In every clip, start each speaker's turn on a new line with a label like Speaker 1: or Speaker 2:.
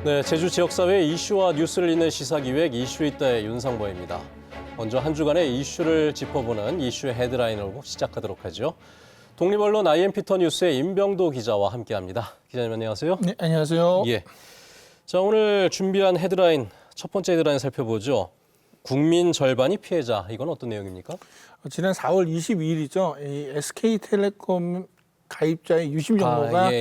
Speaker 1: 네, 제주 지역사회의 이슈와 뉴스를 잇는 시사기획 이슈있다의 윤상보입니다. 먼저 한 주간의 이슈를 짚어보는 이슈의 헤드라인으로 시작하도록 하죠. 독립언론 IMP터 뉴스의 임병도 기자와 함께합니다. 기자님 안녕하세요.
Speaker 2: 네, 안녕하세요.
Speaker 1: 예. 자, 오늘 준비한 헤드라인, 첫 번째 헤드라인 살펴보죠. 국민 절반이 피해자, 이건 어떤 내용입니까?
Speaker 2: 지난 4월 22일이죠. 이 SK텔레콤 가입자의 유심 정보가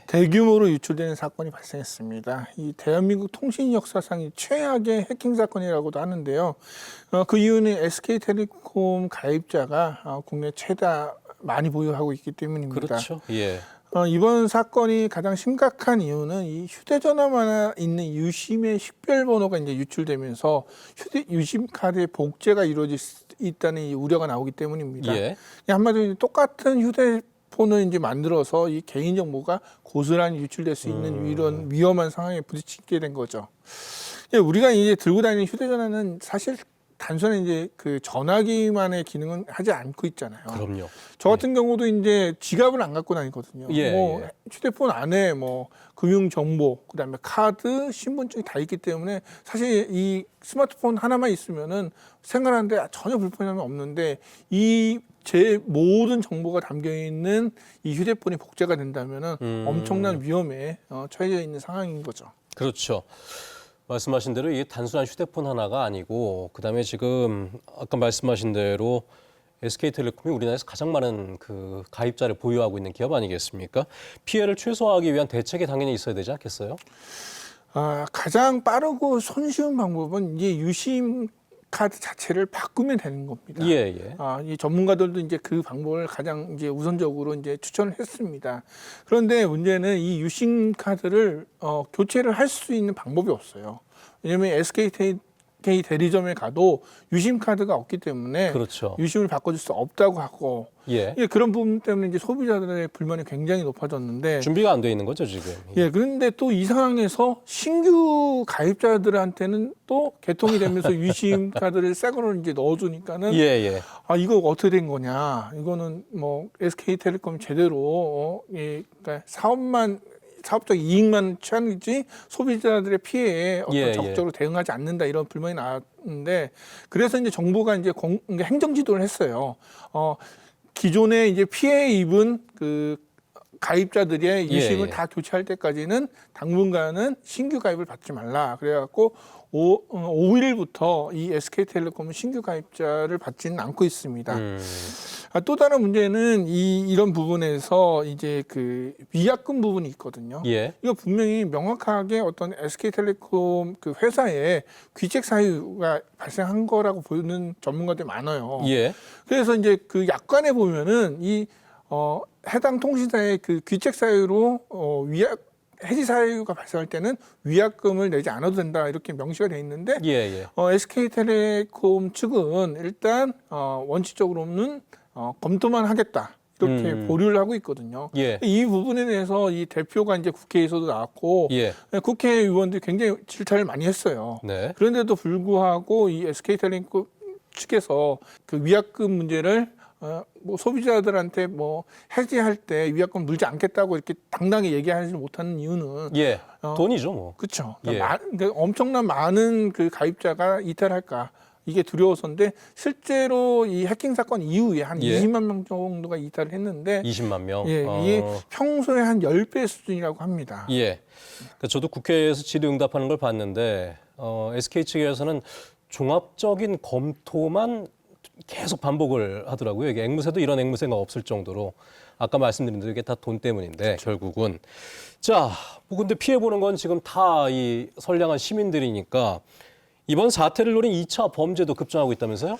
Speaker 2: 대규모로 유출되는 사건이 발생했습니다. 이 대한민국 통신 역사상 최악의 해킹 사건이라고도 하는데요. 그 이유는 SK텔레콤 가입자가 국내 최다 많이 보유하고 있기 때문입니다.
Speaker 1: 그렇죠. 예.
Speaker 2: 이번 사건이 가장 심각한 이유는 이 휴대전화만 있는 유심의 식별번호가 이제 유출되면서 유심 카드의 복제가 이루어질 수 있다는 이 우려가 나오기 때문입니다.
Speaker 1: 예.
Speaker 2: 한마디로 똑같은 휴대폰을 이제 만들어서 이 개인 정보가 고스란히 유출될 수 있는 이런 위험한 상황에 부딪히게 된 거죠. 우리가 이제 들고 다니는 휴대전화는 사실 단순히 이제 그 전화기만의 기능은 하지 않고 있잖아요.
Speaker 1: 그럼요.
Speaker 2: 저 같은 경우도 이제 지갑을 안 갖고 다니거든요.
Speaker 1: 예.
Speaker 2: 휴대폰 안에 뭐 금융 정보, 그다음에 카드, 신분증이 다 있기 때문에 사실 이 스마트폰 하나만 있으면은 생활하는데 전혀 불편함이 없는데 이 제 모든 정보가 담겨 있는 이 휴대폰이 복제가 된다면은 엄청난 위험에 처해져 있는 상황인 거죠.
Speaker 1: 그렇죠. 말씀하신 대로 이게 단순한 휴대폰 하나가 아니고 그다음에 지금 아까 말씀하신 대로 SK텔레콤이 우리나라에서 가장 많은 그 가입자를 보유하고 있는 기업 아니겠습니까? 피해를 최소화하기 위한 대책이 당연히 있어야 되지 않겠어요?
Speaker 2: 가장 빠르고 손쉬운 방법은 이제 유심 카드 자체를 바꾸면 되는 겁니다.
Speaker 1: 예.
Speaker 2: 이 전문가들도 이제 그 방법을 가장 이제 우선적으로 이제 추천을 했습니다. 그런데 문제는 이 유심 카드를 교체를 할 수 있는 방법이 없어요. 왜냐하면 SK 대리점에 가도 유심 카드가 없기 때문에
Speaker 1: 그렇죠.
Speaker 2: 유심을 바꿔줄 수 없다고 하고 그런 부분 때문에 이제 소비자들의 불만이 굉장히 높아졌는데
Speaker 1: 준비가 안 돼 있는 거죠 지금.
Speaker 2: 그런데 또 이 상황에서 신규 가입자들한테는 또 개통이 되면서 유심 카드를 새 거를 이제 넣어주니까는 이거 어떻게 된 거냐? 이거는 뭐 SK텔레콤 제대로 그러니까 사업적 이익만 취하는지 소비자들의 피해에 적극적으로 대응하지 않는다 이런 불만이 나왔는데 그래서 이제 정부가 이제 행정 지도를 했어요. 기존에 이제 피해 입은 그 가입자들의 유심을 다 교체할 때까지는 당분간은 신규 가입을 받지 말라. 그래갖고 5일부터 이 SK텔레콤은 신규 가입자를 받지는 않고 있습니다. 또 다른 문제는 이런 부분에서 이제 그 위약금 부분이 있거든요. 이거 분명히 명확하게 어떤 SK텔레콤 그 회사에 귀책 사유가 발생한 거라고 보는 전문가들이 많아요. 그래서 이제 그 약관에 보면은 해당 통신사의 그 귀책 사유로 해지 사유가 발생할 때는 위약금을 내지 않아도 된다 이렇게 명시가 돼 있는데 SK텔레콤 측은 일단 원칙적으로는 검토만 하겠다 이렇게 보류를 하고 있거든요. 이 부분에 대해서 이 대표가 이제 국회에서도 나왔고 국회의원들이 굉장히 질타를 많이 했어요. 그런데도 불구하고 이 SK텔레콤 측에서 그 위약금 문제를 뭐 소비자들한테 뭐 해지할 때 위약금 물지 않겠다고 이렇게 당당히 얘기하지 못하는 이유는
Speaker 1: 돈이죠 뭐.
Speaker 2: 그렇죠. 그러니까 엄청난 많은 그 가입자가 이탈할까 이게 두려워서인데 실제로 이 해킹 사건 이후에 한 20만 명 정도가 이탈을 했는데
Speaker 1: 20만 명.
Speaker 2: 이게 평소에 한 10배 수준이라고 합니다.
Speaker 1: 그러니까 저도 국회에서 질의응답하는 걸 봤는데 SK 측에서는 종합적인 검토만 계속 반복을 하더라고요. 이게 앵무새도 이런 앵무새가 없을 정도로 아까 말씀드린 대로 이게 다 돈 때문인데 결국은 자, 뭐 근데 피해 보는 건 지금 다 이 선량한 시민들이니까 이번 사태를 노린 2차 범죄도 급증하고 있다면서요?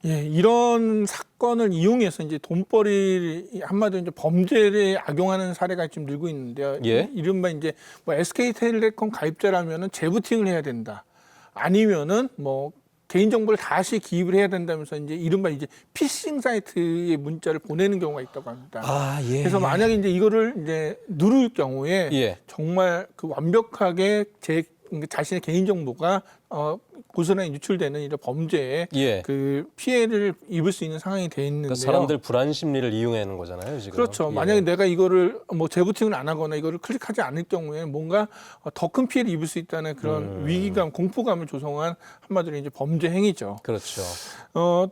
Speaker 2: 이런 사건을 이용해서 이제 돈벌이 한마디로 이제 범죄를 악용하는 사례가 지금 늘고 있는데요. 이른바 이제 뭐 SK텔레콤 가입자라면은 재부팅을 해야 된다. 아니면은 뭐 개인정보를 다시 기입을 해야 된다면서 이제 이른바 이제 피싱 사이트에 문자를 보내는 경우가 있다고 합니다. 그래서 만약에 이제 이거를 이제 누를 경우에 정말 그 완벽하게 자신의 개인정보가 고스란히 유출되는 이런 범죄에
Speaker 1: 예.
Speaker 2: 그 피해를 입을 수 있는 상황이 돼 있는데요.
Speaker 1: 그러니까 사람들 불안 심리를 이용하는 거잖아요, 지금.
Speaker 2: 그렇죠.
Speaker 1: 예.
Speaker 2: 만약에 내가 이거를 뭐 재부팅을 안 하거나 이거를 클릭하지 않을 경우에 뭔가 더 큰 피해를 입을 수 있다는 그런 위기감, 공포감을 조성한 한마디로 이제 범죄 행위죠.
Speaker 1: 그렇죠.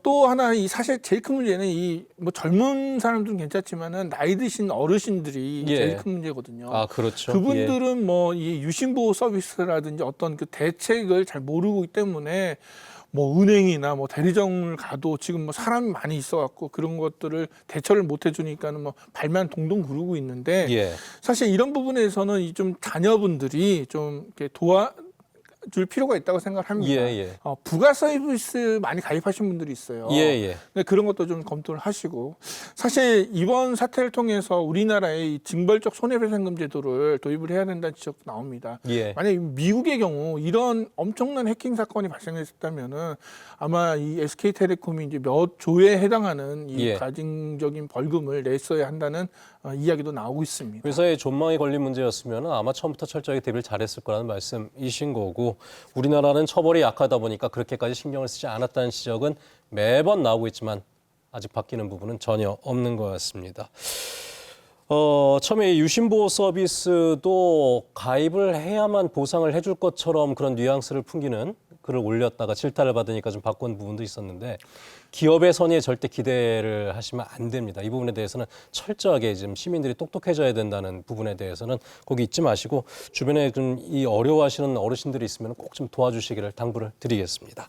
Speaker 2: 또 하나 이 사실 제일 큰 문제는 이 뭐 젊은 사람들은 괜찮지만은 나이 드신 어르신들이
Speaker 1: 예.
Speaker 2: 제일 큰 문제거든요.
Speaker 1: 아, 그렇죠.
Speaker 2: 그분들은 뭐 이 유심보호 서비스라든지 어떤 그 대책을 잘 모르기 때문에 뭐 은행이나 뭐 대리점을 가도 지금 뭐 사람이 많이 있어갖고 그런 것들을 대처를 못 해주니까는 뭐 발만 동동 구르고 있는데
Speaker 1: 예.
Speaker 2: 사실 이런 부분에서는 이 좀 자녀분들이 좀 이렇게 도와줄 필요가 있다고 생각합니다.
Speaker 1: 예, 예.
Speaker 2: 부가 서비스 많이 가입하신 분들이 있어요.
Speaker 1: 예, 예.
Speaker 2: 근데 그런 것도 좀 검토를 하시고 사실 이번 사태를 통해서 우리나라의 이 징벌적 손해배상금 제도를 도입을 해야 된다는 지적도 나옵니다.
Speaker 1: 예.
Speaker 2: 만약 미국의 경우 이런 엄청난 해킹 사건이 발생했다면은 아마 이 SK텔레콤이 이제 몇 조에 해당하는 이
Speaker 1: 예.
Speaker 2: 가징적인 벌금을 냈어야 한다는 이야기도 나오고 있습니다.
Speaker 1: 회사의 존망이 걸린 문제였으면 아마 처음부터 철저하게 대비를 잘했을 거라는 말씀이신 거고 우리나라는 처벌이 약하다 보니까 그렇게까지 신경을 쓰지 않았다는 지적은 매번 나오고 있지만 아직 바뀌는 부분은 전혀 없는 것 같습니다. 처음에 이 유심보호 서비스도 가입을 해야만 보상을 해줄 것처럼 그런 뉘앙스를 풍기는 글을 올렸다가 질타를 받으니까 좀 바꾼 부분도 있었는데 기업의 선의에 절대 기대를 하시면 안 됩니다. 이 부분에 대해서는 철저하게 지금 시민들이 똑똑해져야 된다는 부분에 대해서는 거기 잊지 마시고 주변에 좀 이 어려워하시는 어르신들이 있으면 꼭 좀 도와주시기를 당부를 드리겠습니다.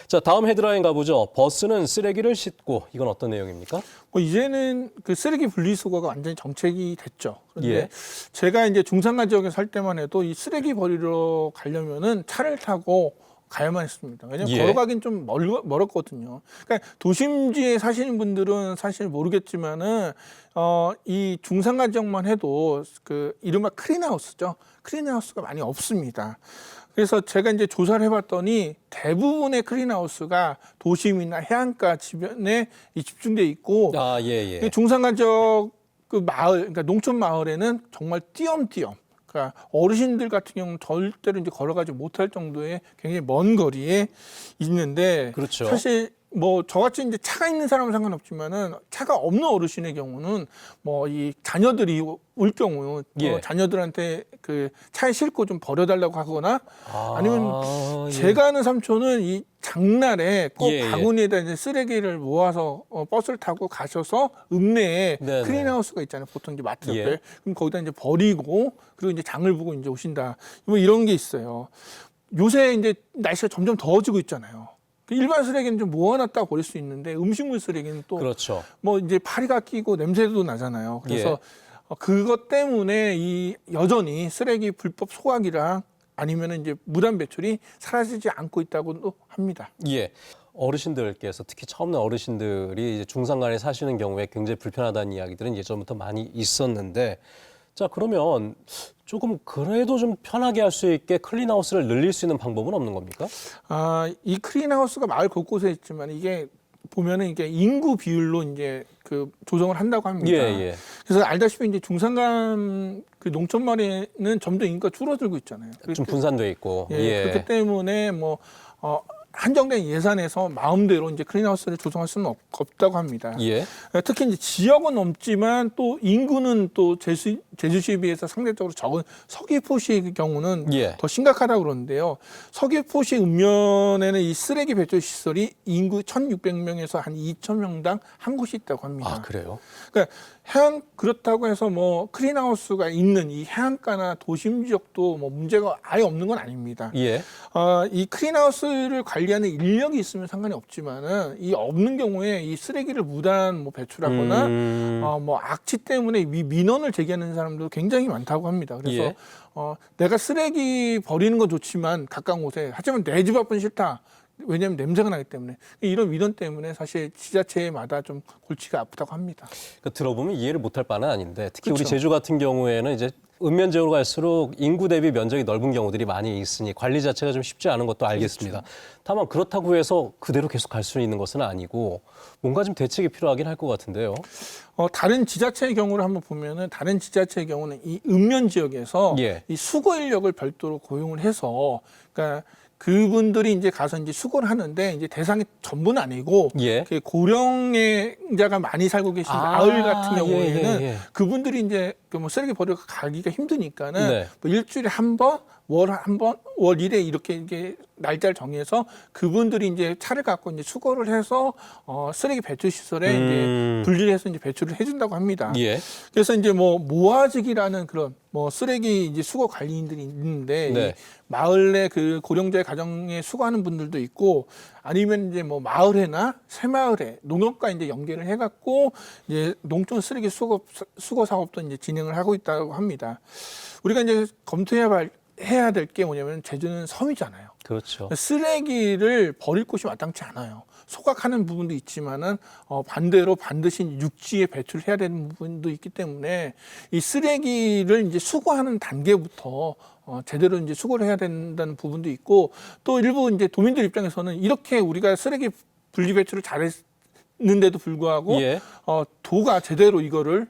Speaker 1: 자, 다음 헤드라인 가보죠. 버스는 쓰레기를 싣고 이건 어떤 내용입니까?
Speaker 2: 뭐 이제는 그 쓰레기 분리수거가 완전히 정책이 됐죠. 그런데
Speaker 1: 예.
Speaker 2: 제가 이제 중산간 지역에 살 때만 해도 이 쓰레기 버리러 가려면은 차를 타고 가야만 했습니다. 왜냐하면
Speaker 1: 예.
Speaker 2: 걸어가긴 좀 멀었거든요. 그러니까 도심지에 사시는 분들은 사실 모르겠지만은 이 중산간 지역만 해도 그 이른바 크린하우스죠. 크린하우스가 많이 없습니다. 그래서 제가 이제 조사를 해봤더니 대부분의 크린하우스가 도심이나 해안가 주변에 집중돼 있고
Speaker 1: 아, 예, 예.
Speaker 2: 중산간 지역 그 마을, 그러니까 농촌 마을에는 정말 띄엄띄엄. 그러니까 어르신들 같은 경우는 절대로 이제 걸어가지 못할 정도의 굉장히 먼 거리에 있는데
Speaker 1: 그렇죠.
Speaker 2: 사실 뭐 저같이 이제 차가 있는 사람은 상관없지만은 차가 없는 어르신의 경우는 뭐 이 자녀들이 올 경우
Speaker 1: 예.
Speaker 2: 자녀들한테 그 차에 싣고 좀 버려달라고 하거나 아니면
Speaker 1: 예.
Speaker 2: 제가 아는 삼촌은 이 장날에 꼭
Speaker 1: 예, 예.
Speaker 2: 바구니에다 이제 쓰레기를 모아서 버스를 타고 가셔서 읍내에
Speaker 1: 네네.
Speaker 2: 클린하우스가 있잖아요. 보통 이제 마트 옆에.
Speaker 1: 예.
Speaker 2: 그럼 거기다 이제 버리고 그리고 이제 장을 보고 이제 오신다. 뭐 이런 게 있어요. 요새 이제 날씨가 점점 더워지고 있잖아요. 일반 쓰레기는 좀 모아놨다 버릴 수 있는데 음식물 쓰레기는 또
Speaker 1: 그렇죠.
Speaker 2: 뭐 이제 파리가 끼고 냄새도 나잖아요. 그래서
Speaker 1: 예.
Speaker 2: 그것 때문에 이 여전히 쓰레기 불법 소각이랑 아니면은 이제 무단 배출이 사라지지 않고 있다고도 합니다.
Speaker 1: 예. 어르신들께서 특히 처음 난 어르신들이 이제 중산간에 사시는 경우에 굉장히 불편하다는 이야기들은 예전부터 많이 있었는데 자, 그러면 조금 그래도 좀 편하게 할 수 있게 클린하우스를 늘릴 수 있는 방법은 없는 겁니까?
Speaker 2: 이 클린하우스가 마을 곳곳에 있지만 이게 보면은 이게 인구 비율로 이제 그 조정을 한다고 합니다.
Speaker 1: 예, 예.
Speaker 2: 그래서 알다시피 이제 중산간 그 농촌 마을에는 점점 인구가 줄어들고 있잖아요.
Speaker 1: 좀 분산돼 있고.
Speaker 2: 예, 그렇기 때문에 뭐 한정된 예산에서 마음대로 이제 클린하우스를 조성할 수는 없다고 합니다.
Speaker 1: 예.
Speaker 2: 특히 이제 지역은 없지만 또 인구는 또 제주시에 비해서 상대적으로 적은 서귀포시의 경우는
Speaker 1: 예.
Speaker 2: 더 심각하다고 그러는데요. 서귀포시 읍면에는 이 쓰레기 배출 시설이 인구 1,600명에서 한 2,000명당 한 곳이 있다고 합니다.
Speaker 1: 아, 그래요?
Speaker 2: 그러니까 그렇다고 해서 뭐 클린하우스가 있는 이 해안가나 도심 지역도 뭐 문제가 아예 없는 건 아닙니다.
Speaker 1: 예.
Speaker 2: 이 클린하우스를 관리하는 인력이 있으면 상관이 없지만은 이 없는 경우에 이 쓰레기를 무단 뭐 배출하거나 뭐 악취 때문에 민원을 제기하는 사람도 굉장히 많다고 합니다. 그래서
Speaker 1: 예.
Speaker 2: 내가 쓰레기 버리는 건 좋지만 가까운 곳에 하지만 내 집 앞은 싫다. 왜냐하면 냄새가 나기 때문에 이런 민원 때문에 사실 지자체마다 좀 골치가 아프다고 합니다.
Speaker 1: 그러니까 들어보면 이해를 못할 바는 아닌데 특히 우리
Speaker 2: 그렇죠.
Speaker 1: 제주 같은 경우에는 이제 은면 지역으로 갈수록 인구 대비 면적이 넓은 경우들이 많이 있으니 관리 자체가 좀 쉽지 않은 것도 알겠습니다.
Speaker 2: 그렇죠.
Speaker 1: 다만 그렇다고 해서 그대로 계속 갈 수 있는 것은 아니고 뭔가 좀 대책이 필요하긴 할 것 같은데요.
Speaker 2: 다른 지자체의 경우를 한번 보면은 다른 지자체의 경우는 이 읍면 지역에서
Speaker 1: 예.
Speaker 2: 이 수거 인력을 별도로 고용을 해서 그러니까 그분들이 이제 가서 이제 수거를 하는데 이제 대상이 전부는 아니고
Speaker 1: 예.
Speaker 2: 그 고령자가 많이 살고 계신 마을 같은 경우에는 그분들이 이제 그 뭐 쓰레기 버리러 가기가 힘드니까는
Speaker 1: 네.
Speaker 2: 뭐 일주일에 한 번, 월 한 번, 월 1회 이렇게 날짜를 정해서 그분들이 이제 차를 갖고 이제 수거를 해서 쓰레기 배출 시설에 이제 분리해서 이제 배출을 해준다고 합니다.
Speaker 1: 예.
Speaker 2: 그래서 이제 뭐 모아직이라는 그런 뭐 쓰레기 이제 수거 관리인들이 있는데
Speaker 1: 네.
Speaker 2: 이 마을에 그 고령자의 가정에 수거하는 분들도 있고 아니면 이제 뭐 마을회나 새마을회 농협과 이제 연계를 해갖고 이제 농촌 쓰레기 수거 사업도 이제 진행을 하고 있다고 합니다. 우리가 이제 해야 될 게 뭐냐면 제주는 섬이잖아요.
Speaker 1: 그렇죠.
Speaker 2: 쓰레기를 버릴 곳이 마땅치 않아요. 소각하는 부분도 있지만은 반대로 반드시 육지에 배출해야 되는 부분도 있기 때문에 이 쓰레기를 이제 수거하는 단계부터 제대로 이제 수거를 해야 된다는 부분도 있고 또 일부 이제 도민들 입장에서는 이렇게 우리가 쓰레기 분리 배출을 잘했는데도 불구하고
Speaker 1: 예.
Speaker 2: 도가 제대로 이거를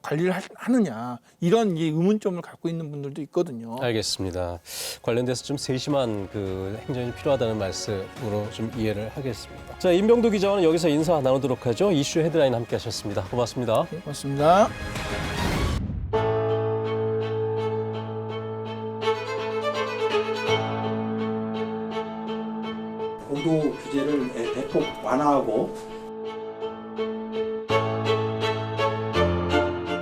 Speaker 2: 관리를 하느냐 이런 의문점을 갖고 있는 분들도 있거든요.
Speaker 1: 알겠습니다. 관련돼서 좀 세심한 그 행정이 필요하다는 말씀으로 좀 이해를 하겠습니다. 자, 임병도 기자와는 여기서 인사 나누도록 하죠. 이슈 헤드라인 함께 하셨습니다. 고맙습니다.
Speaker 2: 네, 고맙습니다.
Speaker 3: 고도 규제를 대폭 완화하고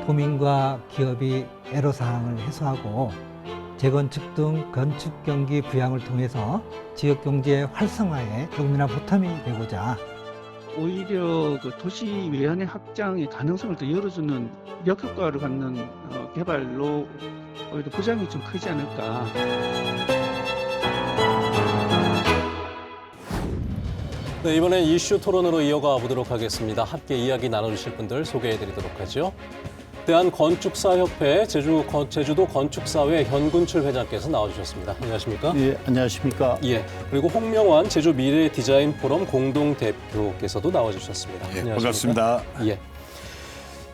Speaker 4: 도민과 기업이 애로사항을 해소하고 재건축 등 건축 경기 부양을 통해서 지역 경제 활성화에 조금이나 보탬이 되고자
Speaker 5: 오히려 그 도시 외연의 확장의 가능성을 더 열어주는 역효과를 갖는 개발로 오히려 부담이 좀 크지 않을까.
Speaker 1: 네, 이번엔 이슈 토론으로 이어가 보도록 하겠습니다. 함께 이야기 나눠주실 분들 소개해드리도록 하죠. 대한건축사협회 제주도 건축사회 현군출 회장께서 나와주셨습니다. 안녕하십니까?
Speaker 6: 예, 안녕하십니까?
Speaker 1: 예. 그리고 홍명환 제주 미래 디자인 포럼 공동 대표께서도 나와주셨습니다.
Speaker 6: 예,
Speaker 1: 안녕하십니까?
Speaker 6: 반갑습니다.
Speaker 1: 예.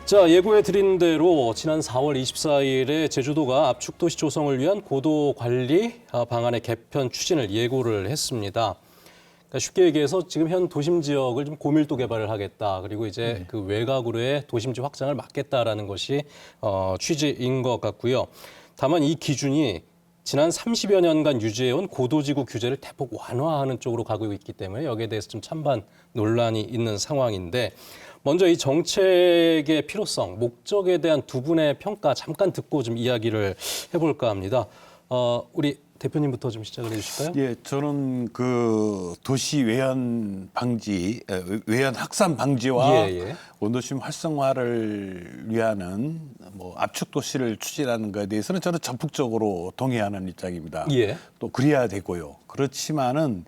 Speaker 1: 자, 예고해 드린 대로 지난 4월 24일에 제주도가 압축도시 조성을 위한 고도 관리 방안의 개편 추진을 예고를 했습니다. 그러니까 쉽게 얘기해서 지금 현 도심 지역을 좀 고밀도 개발을 하겠다. 그리고 이제 그 외곽으로의 도심지 확장을 막겠다라는 것이 취지인 것 같고요. 다만 이 기준이 지난 30여 년간 유지해온 고도지구 규제를 대폭 완화하는 쪽으로 가고 있기 때문에 여기에 대해서 좀 찬반 논란이 있는 상황인데 먼저 이 정책의 필요성, 목적에 대한 두 분의 평가 잠깐 듣고 좀 이야기를 해볼까 합니다. 우리 대표님부터 좀 시작을 해주실까요?
Speaker 6: 예, 저는 그 도시 외연 방지, 외연 확산 방지와 원도심 활성화를 위하는 뭐 압축 도시를 추진하는 것에 대해서는 저는 적극적으로 동의하는 입장입니다.
Speaker 1: 예.
Speaker 6: 또 그래야 되고요. 그렇지만은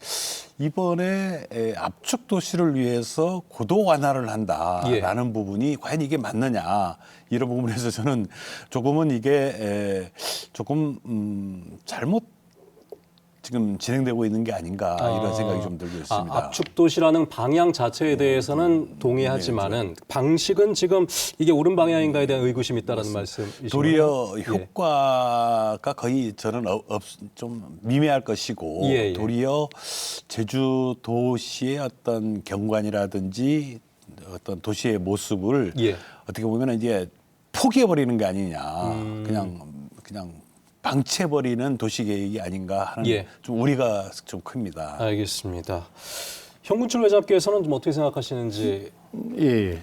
Speaker 6: 이번에 압축 도시를 위해서 고도 완화를 한다라는 부분이 과연 이게 맞느냐 이런 부분에서 저는 조금은 이게 조금 잘못 지금 진행되고 있는 게 아닌가 이런 생각이 좀 들고 있습니다.
Speaker 1: 압축도시라는 방향 자체에 대해서는 동의하지만은 방식은 지금 이게 옳은 방향인가에 대한 의구심이 있다는 말씀이시죠?
Speaker 6: 도리어 효과가 거의 저는 좀 미미할 것이고 도리어 제주 도시의 어떤 경관이라든지 어떤 도시의 모습을 어떻게 보면 이제 포기해버리는 게 아니냐 그냥 방치해버리는 도시계획이 아닌가 하는 좀 우려가 좀 큽니다.
Speaker 1: 알겠습니다. 현군출 회장께서는 좀 어떻게 생각하시는지.
Speaker 7: 예,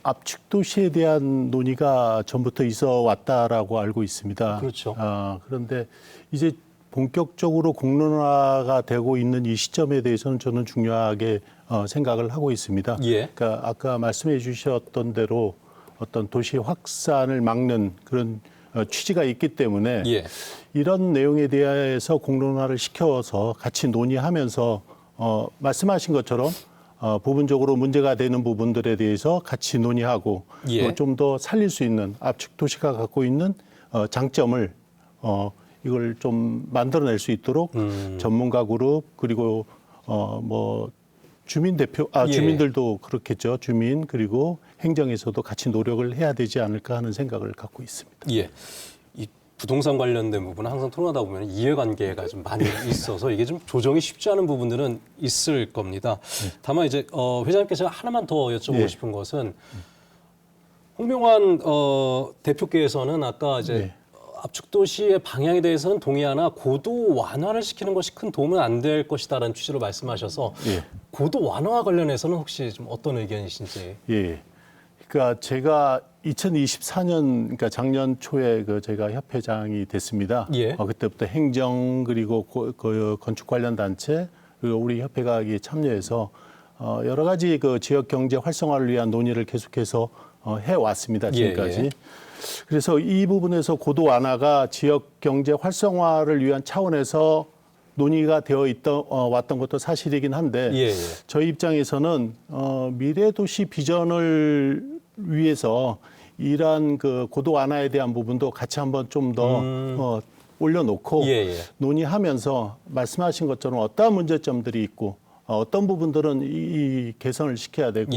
Speaker 7: 압축 도시에 대한 논의가 전부터 있어 왔다라고 알고 있습니다.
Speaker 1: 그렇죠.
Speaker 7: 그런데 이제 본격적으로 공론화가 되고 있는 이 시점에 대해서는 저는 중요하게 생각을 하고 있습니다. 그러니까 아까 말씀해 주셨던 대로 어떤 도시 확산을 막는 그런 취지가 있기 때문에 이런 내용에 대해서 공론화를 시켜서 같이 논의하면서 말씀하신 것처럼 부분적으로 문제가 되는 부분들에 대해서 같이 논의하고 좀 더 살릴 수 있는 압축 도시가 갖고 있는 장점을 이걸 좀 만들어낼 수 있도록 전문가 그룹 그리고 뭐 주민들도 그렇겠죠. 주민 그리고 행정에서도 같이 노력을 해야 되지 않을까 하는 생각을 갖고 있습니다.
Speaker 1: 이 부동산 관련된 부분은 항상 토론하다 보면 이해관계가 좀 많이 있어서 이게 좀 조정이 쉽지 않은 부분들은 있을 겁니다. 다만 이제 회장님께 제가 하나만 더 여쭤보고 싶은 것은 홍명환 대표께서는 아까 이제 압축도시의 방향에 대해서는 동의하나 고도 완화를 시키는 것이 큰 도움은 안 될 것이다라는 취지로 말씀하셔서 고도 완화와 관련해서는 혹시 좀 어떤 의견이신지?
Speaker 7: 예. 그러니까 제가 2024년, 그러니까 작년 초에 제가 협회장이 됐습니다. 그때부터 행정 그리고 건축 관련 단체 그리고 우리 협회가 참여해서 여러 가지 지역 경제 활성화를 위한 논의를 계속해서 해왔습니다. 지금까지. 그래서 이 부분에서 고도 완화가 지역 경제 활성화를 위한 차원에서 논의가 되어 왔던 것도 사실이긴 한데 저희 입장에서는 미래 도시 비전을 위해서 이러한 고도 완화에 대한 부분도 같이 한번 좀 더 올려놓고 논의하면서 말씀하신 것처럼 어떠한 문제점들이 있고 어떤 부분들은 이 개선을 시켜야 되고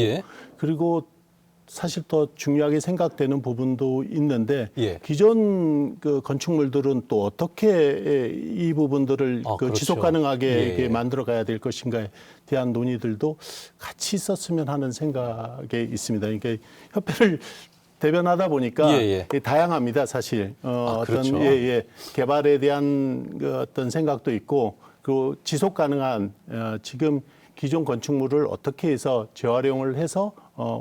Speaker 7: 그리고 사실 더 중요하게 생각되는 부분도 있는데 기존 건축물들은 또 어떻게 이 부분들을
Speaker 1: 그렇죠.
Speaker 7: 지속 가능하게 만들어 가야 될 것인가에 대한 논의들도 같이 있었으면 하는 생각에 있습니다. 그러니까 협회를 대변하다 보니까 다양합니다, 사실.
Speaker 1: 그렇죠.
Speaker 7: 어떤 개발에 대한 어떤 생각도 있고 그 지속 가능한 지금 기존 건축물을 어떻게 해서 재활용을 해서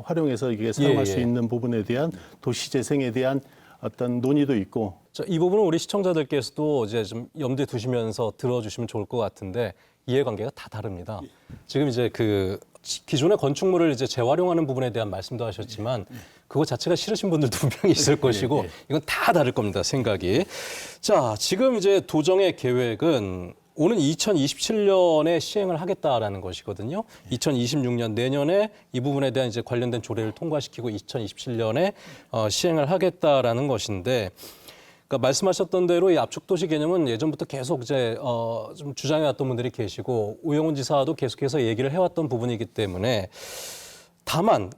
Speaker 7: 활용해서 이게 사용할 수 있는 부분에 대한 도시 재생에 대한 어떤 논의도 있고.
Speaker 1: 자, 이 부분은 우리 시청자들께서도 이제 좀 염두에 두시면서 들어주시면 좋을 것 같은데 이해관계가 다 다릅니다. 지금 이제 기존의 건축물을 이제 재활용하는 부분에 대한 말씀도 하셨지만 그거 자체가 싫으신 분들도 분명히 있을 것이고 이건 다 다를 겁니다, 생각이. 자, 지금 이제 도정의 계획은 오는 2027년에 시행을 하겠다라는 것이거든요. 2026년 내년에 이 부분에 대한 이제 관련된 조례를 통과시키고 2027년에 시행을 하겠다라는 것인데, 그러니까 말씀하셨던 대로 이 압축도시 개념은 예전부터 계속 이제 좀 주장해왔던 분들이 계시고 우영훈 지사도 계속해서 얘기를 해왔던 부분이기 때문에 다만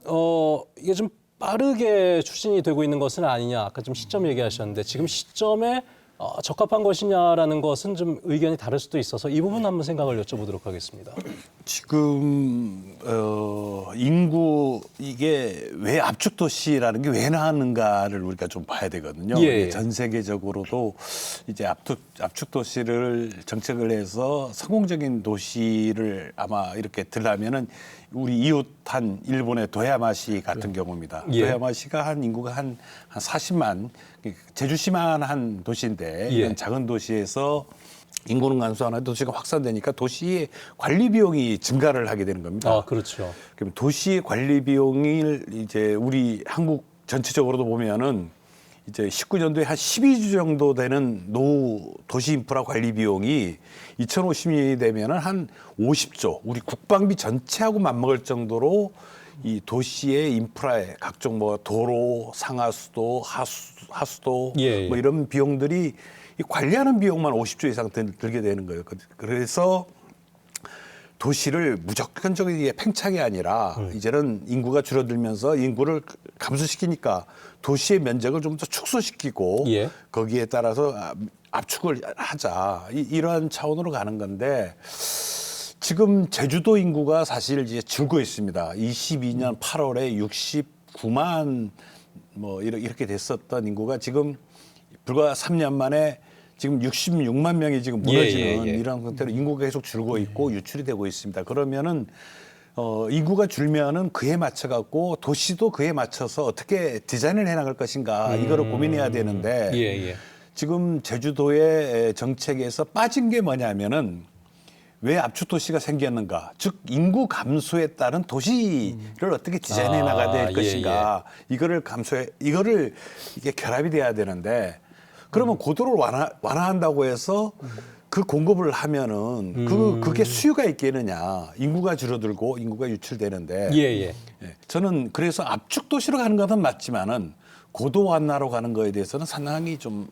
Speaker 1: 이게 좀 빠르게 추진이 되고 있는 것은 아니냐. 아까 좀 시점 얘기하셨는데 지금 시점에 적합한 것이냐라는 것은 좀 의견이 다를 수도 있어서 이 부분 한번 생각을 여쭤보도록 하겠습니다.
Speaker 6: 지금 인구 이게 왜 압축도시라는 게 왜 나왔는가를 우리가 좀 봐야 되거든요. 전 세계적으로도 이제 압축도시를 정책을 해서 성공적인 도시를 아마 이렇게 들려면은 우리 이웃한 일본의 도야마시 같은 경우입니다. 도야마시가 한 인구가 한 40만, 제주시만한 도시인데 이런 작은 도시에서 인구는 감소하나 도시가 확산되니까 도시의 관리 비용이 증가를 하게 되는 겁니다.
Speaker 1: 그렇죠.
Speaker 6: 그럼 도시의 관리 비용을 이제 우리 한국 전체적으로도 보면은 이제 19년도에 한 12조 정도 되는 노후 도시 인프라 관리 비용이 2050년이 되면은 한 50조, 우리 국방비 전체하고 맞먹을 정도로 이 도시의 인프라에 각종 도로, 상하수도, 하수도 뭐 이런 비용들이 이 관리하는 비용만 50조 이상 들게 되는 거예요. 그래서 도시를 무조건적인 팽창이 아니라 이제는 인구가 줄어들면서 인구를 감소시키니까 도시의 면적을 좀 더 축소시키고 거기에 따라서 압축을 하자. 이러한 차원으로 가는 건데 지금 제주도 인구가 사실 이제 줄고 있습니다. 22년 8월에 69만 이렇게 됐었던 인구가 지금 불과 3년 만에 지금 66만 명이 지금 무너지는 이런 상태로 인구가 계속 줄고 있고 유출이 되고 있습니다. 그러면은 인구가 줄면은 그에 맞춰 갖고 도시도 그에 맞춰서 어떻게 디자인을 해 나갈 것인가 이거를 고민해야 되는데 지금 제주도의 정책에서 빠진 게 뭐냐면은 왜 압축도시가 생겼는가? 즉 인구 감소에 따른 도시를 어떻게 디자인해 나가야 될 것인가? 이거를 이게 결합이 돼야 되는데 그러면 고도를 완화한다고 해서 그 공급을 하면은 그게 수요가 있겠느냐? 인구가 줄어들고 인구가 유출되는데 저는 그래서 압축도시로 가는 것은 맞지만은 고도 완화로 가는 거에 대해서는 상당히 좀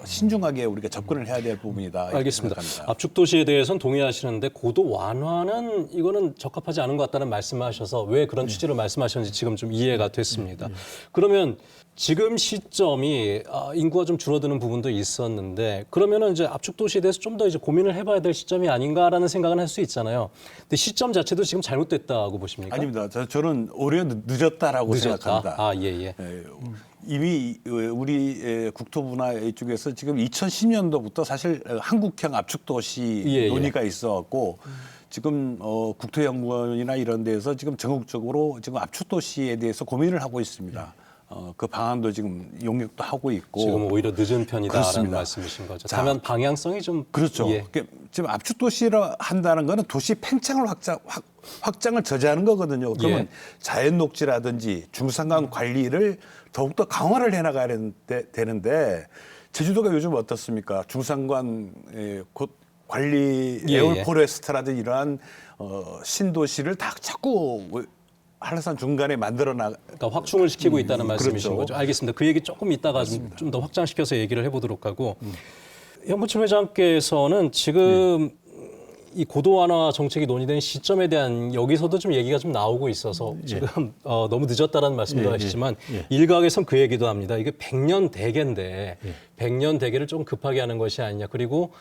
Speaker 6: 신중하게 우리가 접근을 해야 될 부분이다.
Speaker 1: 알겠습니다. 압축도시에 대해서는 동의하시는데 고도 완화는 이거는 적합하지 않은 것 같다는 말씀하셔서 왜 그런 취지로 말씀하셨는지 지금 좀 이해가 됐습니다. 그러면 지금 시점이 인구가 좀 줄어드는 부분도 있었는데 그러면은 이제 압축 도시에 대해서 좀 더 이제 고민을 해봐야 될 시점이 아닌가라는 생각은 할 수 있잖아요. 근데 시점 자체도 지금 잘못됐다고 보십니까?
Speaker 6: 아닙니다. 저는 오히려 늦었다라고 생각합니다.
Speaker 1: 예.
Speaker 6: 이미 우리 국토부나 이쪽에서 지금 2010년도부터 사실 한국형 압축 도시 논의가 있어왔고 지금 국토연구원이나 이런 데서 지금 전국적으로 지금 압축 도시에 대해서 고민을 하고 있습니다. 그 방안도 지금 용역도 하고 있고
Speaker 1: 지금 오히려 늦은 편이다라는
Speaker 6: 그렇습니다.
Speaker 1: 말씀이신 거죠.
Speaker 6: 자,
Speaker 1: 다만 방향성이 좀
Speaker 6: 그렇죠. 지금 압축 도시를 한다는 거는 도시 팽창을 확장을 저지하는 거거든요. 그러면 자연 녹지라든지 중산간 관리를 더욱더 강화를 해나가야 되는데 제주도가 요즘 어떻습니까? 중산간 곧 관리 에어포레스트라든지 이러한 신도시를 다 자꾸 한라산 중간에
Speaker 1: 그러니까 확충을 시키고 있다는 말씀이신
Speaker 6: 그렇죠.
Speaker 1: 거죠. 알겠습니다. 그 얘기 조금 이따가 좀 더 확장시켜서 얘기를 해보도록 하고 현무철 회장께서는 지금 이 고도 완화 정책이 논의된 시점에 대한 여기서도 좀 얘기가 좀 나오고 있어서 지금 너무 늦었다라는 말씀도 하시지만 일각에선 그 얘기도 합니다. 이게 100년 대계인데 100년 대계를 조금 급하게 하는 것이 아니냐. 그리고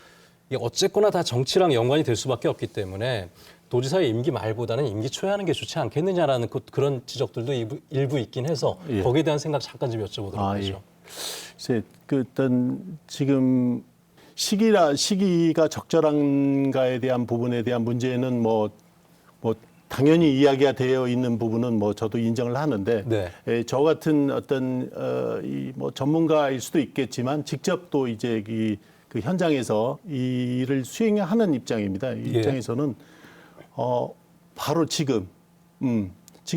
Speaker 1: 이게 어쨌거나 다 정치랑 연관이 될 수밖에 없기 때문에 도지사의 임기 말보다는 임기 초에 하는 게 좋지 않겠느냐라는 그런 지적들도 일부 있긴 해서 거기에 대한 생각 잠깐 좀 여쭤보도록 하죠.
Speaker 7: 글쎄, 일단 지금 시기가 적절한가에 대한 부분에 대한 문제는 뭐 당연히 이야기가 되어 있는 부분은 뭐 저도 인정을 하는데 저 같은 어떤 뭐 전문가일 수도 있겠지만 직접 또 이제 그 현장에서 이 일을 수행하는 입장입니다. 이 입장에서는 바로 지금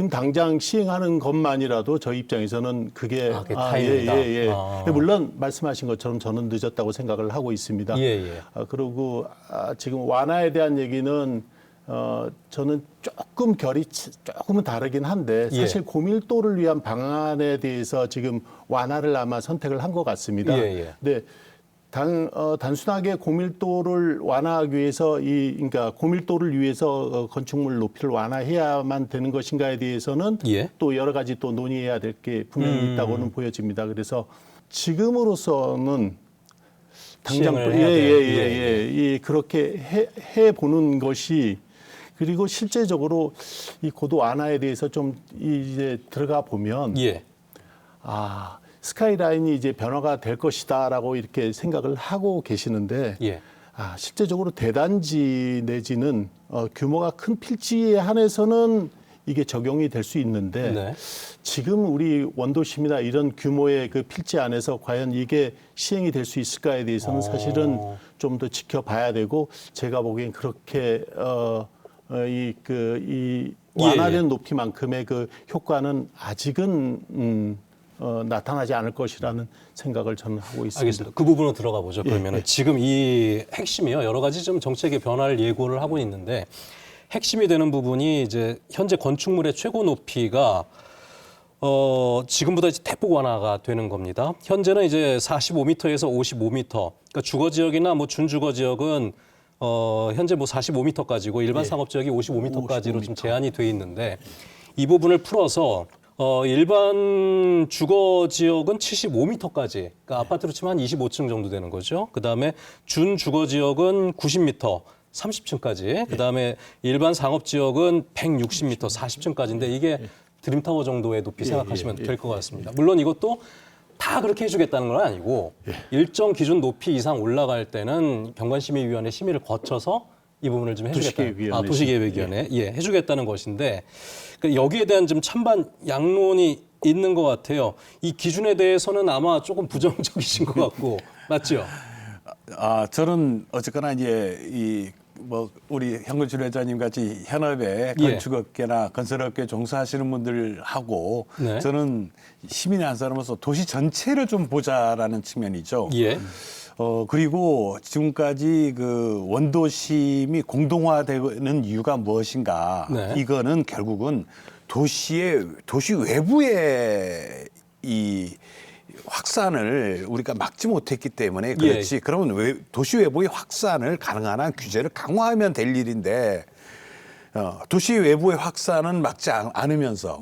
Speaker 7: 당장 시행하는 것만이라도 저희 입장에서는 그게
Speaker 1: 타임이다.
Speaker 7: 물론 말씀하신 것처럼 저는 늦었다고 생각을 하고 있습니다. 그리고 지금 완화에 대한 얘기는 저는 조금 결이 조금은 다르긴 한데 사실 고밀도를 위한 방안에 대해서 지금 완화를 아마 선택을 한 것 같습니다. 네. 단순하게 고밀도를 완화하기 위해서 그러니까 고밀도를 위해서 건축물 높이를 완화해야만 되는 것인가에 대해서는 또 여러 가지 또 논의해야 될 게 분명히 있다고는 보여집니다. 그래서 지금으로서는 당장 그렇게 해 보는 것이 그리고 실제적으로 이 고도 완화에 대해서 좀 이제 들어가 보면 스카이라인이 이제 변화가 될 것이다라고 이렇게 생각을 하고 계시는데 실제적으로 대단지 내지는 규모가 큰 필지에 한해서는 이게 적용이 될 수 있는데 지금 우리 원도심이나 이런 규모의 그 필지 안에서 과연 이게 시행이 될 수 있을까에 대해서는 사실은 좀 더 지켜봐야 되고 제가 보기엔 그렇게 이 완화된 높이만큼의 그 효과는 아직은 나타나지 않을 것이라는 생각을 저는 하고 있습니다.
Speaker 1: 알겠습니다. 그 부분으로 들어가 보죠. 그러면은 지금 이 핵심이요. 여러 가지 좀 정책의 변화를 예고를 하고 있는데 핵심이 되는 부분이 이제 현재 건축물의 최고 높이가 지금보다 이제 대폭 완화가 되는 겁니다. 현재는 이제 45m에서 55m. 그러니까 주거 지역이나 뭐 준주거 지역은 현재 뭐 45m까지고 일반 상업 지역이 55m까지로 좀 제한이 돼 있는데 이 부분을 풀어서 일반 주거 지역은 75m까지, 그러니까 아파트로 치면 한 25층 정도 되는 거죠. 그 다음에 준 주거 지역은 90m, 30층까지. 그 다음에 일반 상업 지역은 160m, 40층까지인데 이게 드림타워 정도의 높이 생각하시면 될 것 같습니다. 물론 이것도 다 그렇게 해주겠다는 건 아니고 일정 기준 높이 이상 올라갈 때는 경관심의위원회 심의를 거쳐서 이 부분을 좀 해주겠다. 도시계획위원회 해주겠다는 것인데 그러니까 여기에 대한 좀 찬반 양론이 있는 것 같아요. 이 기준에 대해서는 아마 조금 부정적이신 것 같고 맞죠?
Speaker 6: 저는 어쨌거나 이제 뭐 우리 현근철 회장님 같이 현업에 건축업계나 건설업계 종사하시는 분들하고 저는 시민의 한 사람으로서 도시 전체를 좀 보자라는 측면이죠. 그리고 지금까지 그 원도심이 공동화되는 이유가 무엇인가? 이거는 결국은 도시 외부의 이 확산을 우리가 막지 못했기 때문에 그렇지. 그러면 도시 외부의 확산을 가능한 한 규제를 강화하면 될 일인데 도시 외부의 확산은 막지 않으면서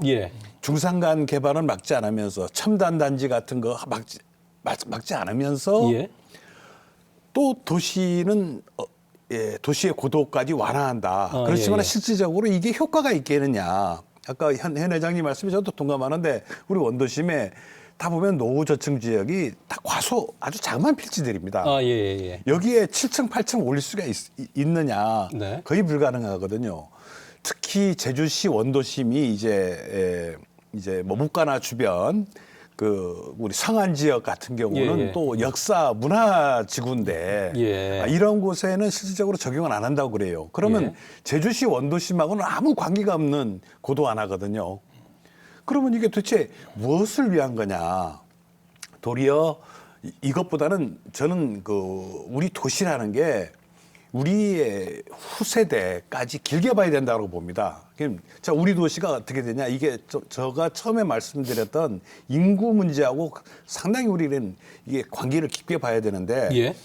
Speaker 6: 중산간 개발은 막지 않으면서 첨단 단지 같은 거 막지 않으면서
Speaker 1: 예.
Speaker 6: 또 도시는 도시의 고도까지 완화한다. 그렇지만 실질적으로 이게 효과가 있겠느냐. 아까 현 회장님 말씀에 저도 동감하는데 우리 원도심에 다 보면 노후 저층 지역이 다 과소 아주 자그마한 필지들입니다. 여기에 7층, 8층 올릴 수가 있느냐.
Speaker 1: 네.
Speaker 6: 거의 불가능하거든요. 특히 제주시 원도심이 이제 뭐 묵가나 주변 그 우리 성안 지역 같은 경우는 또 역사 문화 지구인데 이런 곳에는 실질적으로 적용을 안 한다고 그래요. 그러면 제주시 원도심하고는 아무 관계가 없는 고도 완화거든요. 그러면 이게 도대체 무엇을 위한 거냐? 도리어 이것보다는 저는 그 우리 도시라는 게 우리의 후세대까지 길게 봐야 된다고 봅니다. 자, 우리 도시가 어떻게 되냐? 이게 제가 처음에 말씀드렸던 인구 문제하고 상당히 우리는 이게 관계를 깊게 봐야 되는데,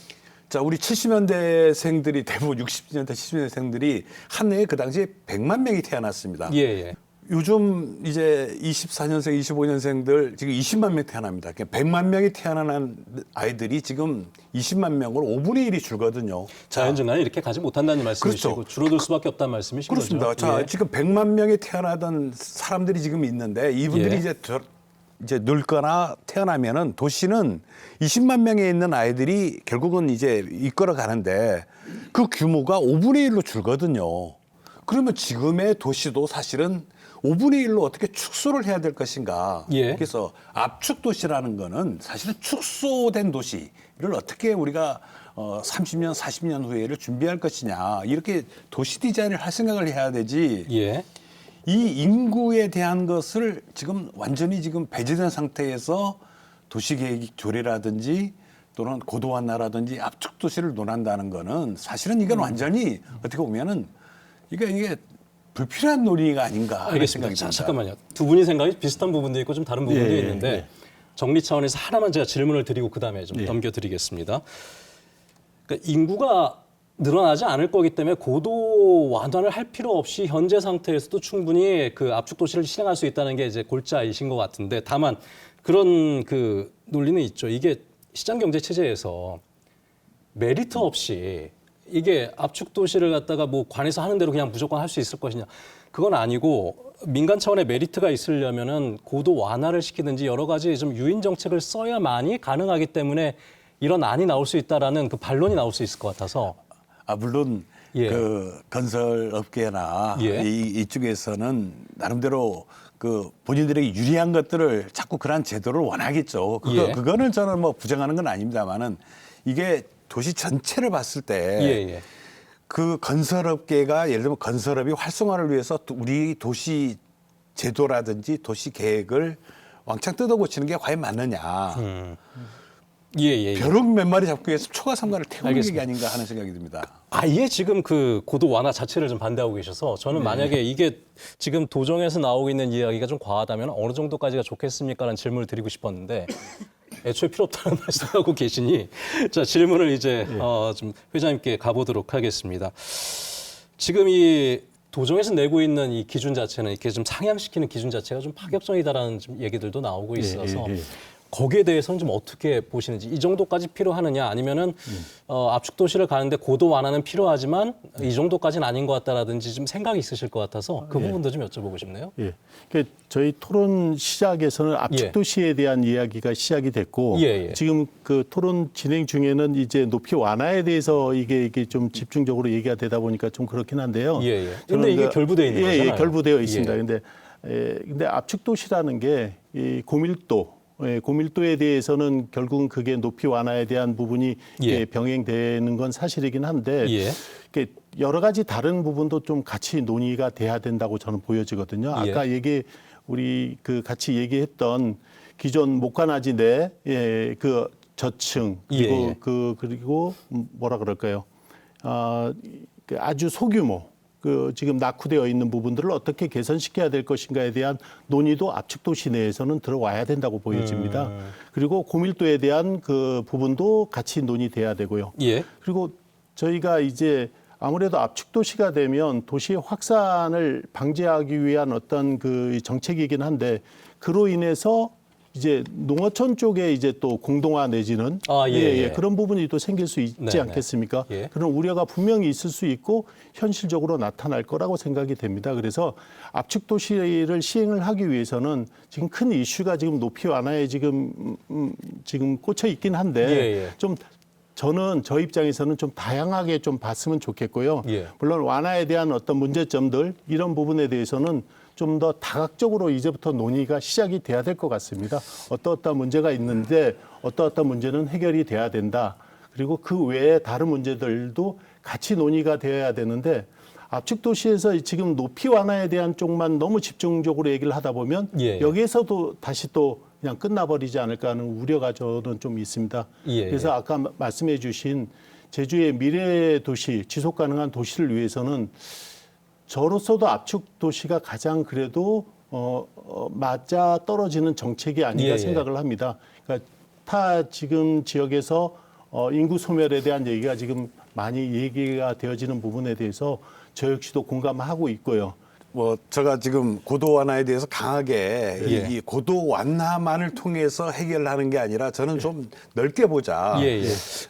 Speaker 6: 자, 우리 70년대생들이 대부분 60년대, 70년대생들이 한 해에 그 당시에 100만 명이 태어났습니다. 요즘 이제 24년생, 25년생들 지금 20만 명 태어납니다. 100만 명이 태어난 아이들이 지금 20만 명으로 5분의 1이 줄거든요.
Speaker 1: 자연증가는 이렇게 가지 못한다는 말씀이시고
Speaker 6: 그렇죠.
Speaker 1: 줄어들 수밖에 없다는 말씀이신
Speaker 6: 그렇습니다.
Speaker 1: 거죠.
Speaker 6: 자, 지금 100만 명이 태어나던 사람들이 지금 있는데 이분들이 이제 늙거나 태어나면은 도시는 20만 명에 있는 아이들이 결국은 이제 이끌어 가는데 그 규모가 5분의 1로 줄거든요. 그러면 지금의 도시도 사실은 5분의 1로 어떻게 축소를 해야 될 것인가. 그래서 압축 도시라는 거는 사실은 축소된 도시를 어떻게 우리가 30년, 40년 후에를 준비할 것이냐. 이렇게 도시 디자인을 할 생각을 해야 되지. 이 인구에 대한 것을 지금 완전히 지금 배제된 상태에서 도시계획 조례라든지 또는 고도 완화라든지 압축 도시를 논한다는 거는 사실은 이건 완전히 어떻게 보면은 이게 불필요한 논의가 아닌가 하는 생각이 듭니다.
Speaker 1: 잠깐만요. 두 분이 생각이 비슷한 부분도 있고 좀 다른 부분도 있는데 정리 차원에서 하나만 제가 질문을 드리고 그다음에 좀 넘겨드리겠습니다. 그러니까 인구가 늘어나지 않을 거기 때문에 고도 완화를 할 필요 없이 현재 상태에서도 충분히 그 압축 도시를 실행할 수 있다는 게 이제 골자이신 것 같은데 다만 그런 그 논리는 있죠. 이게 시장 경제 체제에서 메리트 없이 이게 압축 도시를 갖다가 뭐 관에서 하는 대로 그냥 무조건 할 수 있을 것이냐. 그건 아니고 민간 차원의 메리트가 있으려면은 고도 완화를 시키든지 여러 가지 좀 유인 정책을 써야만이 가능하기 때문에 이런 안이 나올 수 있다라는 그 반론이 나올 수 있을 것 같아서.
Speaker 6: 물론 그 건설 업계나 이쪽에서는 나름대로 그 본인들에게 유리한 것들을 자꾸 그런 제도를 원하겠죠. 그거는 저는 뭐 부정하는 건 아닙니다만은 이게 도시 전체를 봤을 때 그 건설업계가 예를 들면 건설업이 활성화를 위해서 우리 도시 제도라든지 도시 계획을 왕창 뜯어고치는 게 과연 맞느냐. 벼룩 몇 마리 잡기 위해서 초가 삼가를 태우는 게 아닌가 하는 생각이 듭니다.
Speaker 1: 아예 지금 그 고도 완화 자체를 좀 반대하고 계셔서 저는 만약에 이게 지금 도정에서 나오고 있는 이야기가 좀 과하다면 어느 정도까지가 좋겠습니까라는 질문을 드리고 싶었는데 애초에 필요 없다는 말씀하고 계시니 자 질문을 이제 좀 회장님께 가보도록 하겠습니다. 지금 이 도정에서 내고 있는 이 기준 자체는 이렇게 좀 상향시키는 기준 자체가 좀 파격적이다라는 좀 얘기들도 나오고 있어서 거기에 대해서는 좀 어떻게 보시는지 이 정도까지 필요하느냐 아니면은 압축 도시를 가는데 고도 완화는 필요하지만 이 정도까지는 아닌 것 같다라든지 좀 생각이 있으실 것 같아서 그 부분도 좀 여쭤보고 싶네요.
Speaker 7: 그러니까 저희 토론 시작에서는 압축 도시에 대한 이야기가 시작이 됐고 지금 그 토론 진행 중에는 이제 높이 완화에 대해서 이게 좀 집중적으로 얘기가 되다 보니까 좀 그렇긴 한데요.
Speaker 1: 근데 이게 결부되어 있는 거잖아요.
Speaker 7: 결부되어 있습니다. 근데 압축 도시라는 게 이 고밀도에 대해서는 결국은 그게 높이 완화에 대한 부분이 병행되는 건 사실이긴 한데 여러 가지 다른 부분도 좀 같이 논의가 돼야 된다고 저는 보여지거든요. 아까 우리 그 같이 얘기했던 기존 목관아지 내 그 저층 그리고 그리고 뭐라 그럴까요? 아주 소규모 지금 낙후되어 있는 부분들을 어떻게 개선시켜야 될 것인가에 대한 논의도 압축 도시 내에서는 들어와야 된다고 보여집니다. 그리고 고밀도에 대한 그 부분도 같이 논의돼야 되고요. 그리고 저희가 이제 아무래도 압축 도시가 되면 도시의 확산을 방지하기 위한 어떤 그 정책이긴 한데 그로 인해서 이제 농어촌 쪽에 이제 또 공동화 내지는 그런 부분이 또 생길 수 있지
Speaker 1: 네네.
Speaker 7: 않겠습니까?
Speaker 1: 예.
Speaker 7: 그런 우려가 분명히 있을 수 있고 현실적으로 나타날 거라고 생각이 됩니다. 그래서 압축 도시를 시행을 하기 위해서는 지금 큰 이슈가 지금 높이 완화에 지금 꽂혀 있긴 한데 좀 저는 저 입장에서는 좀 다양하게 좀 봤으면 좋겠고요. 물론 완화에 대한 어떤 문제점들 이런 부분에 대해서는 좀 더 다각적으로 이제부터 논의가 시작이 돼야 될 것 같습니다. 어떠한 문제가 있는데 어떠한 문제는 해결이 돼야 된다. 그리고 그 외에 다른 문제들도 같이 논의가 되어야 되는데 압축 도시에서 지금 높이 완화에 대한 쪽만 너무 집중적으로 얘기를 하다 보면 여기에서도 다시 또 그냥 끝나버리지 않을까 하는 우려가 저는 좀 있습니다. 그래서 아까 말씀해 주신 제주의 미래 도시, 지속 가능한 도시를 위해서는 저로서도 압축 도시가 가장 그래도 맞아 떨어지는 정책이 아닌가 생각을 합니다. 그러니까 타 지금 지역에서 인구 소멸에 대한 얘기가 지금 많이 얘기가 되어지는 부분에 대해서 저 역시도 공감하고 있고요.
Speaker 6: 뭐 제가 지금 고도 완화에 대해서 강하게 이 고도 완화만을 통해서 해결하는 게 아니라 저는 좀 넓게 보자.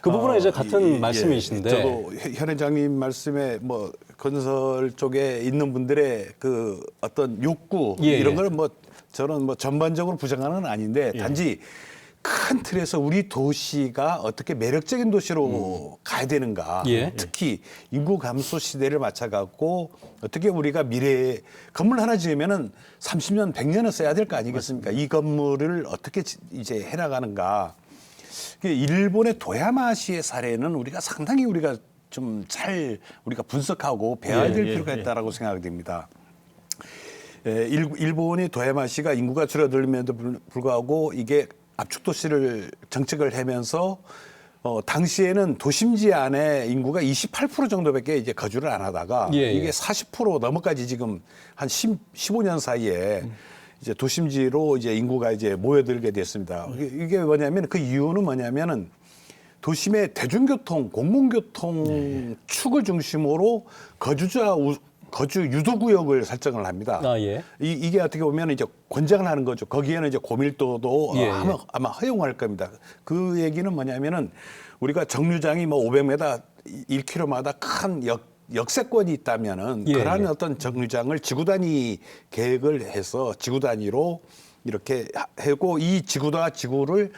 Speaker 1: 그 부분은 이제 같은 말씀이신데
Speaker 6: 저도 현 회장님 말씀에 뭐 건설 쪽에 있는 분들의 그 어떤 욕구 이런 걸 뭐 저는 뭐 전반적으로 부정하는 건 아닌데 단지 큰 틀에서 우리 도시가 어떻게 매력적인 도시로 가야 되는가. 특히 인구 감소 시대를 맞춰갖고 어떻게 우리가 미래에 건물 하나 지으면은 30년, 100년은 써야 될 거 아니겠습니까? 이 건물을 어떻게 이제 해나가는가. 일본의 도야마시의 사례는 우리가 상당히 우리가 좀 잘 우리가 분석하고 배워야 될 필요가 있다라고 생각이 됩니다. 일본의 도야마시가 인구가 줄어들면도 불구하고 이게 압축도시를 정책을 하면서 당시에는 도심지 안에 인구가 28% 정도밖에 이제 거주를 안 하다가 이게 40% 넘어까지 지금 한 15년 사이에 이제 도심지로 이제 인구가 이제 모여들게 됐습니다. 이게 뭐냐면 그 이유는 뭐냐면은 도심의 대중교통, 공공교통 축을 중심으로 거주 유도구역을 설정을 합니다. 이게 어떻게 보면 이제 권장을 하는 거죠. 거기에는 이제 고밀도도 아마 허용할 겁니다. 그 얘기는 뭐냐면은 우리가 정류장이 뭐 500m, 1km마다 큰 역세권이 있다면은 그러한 어떤 정류장을 지구 단위 계획을 해서 지구 단위로 이렇게 하고 이 지구와 지구를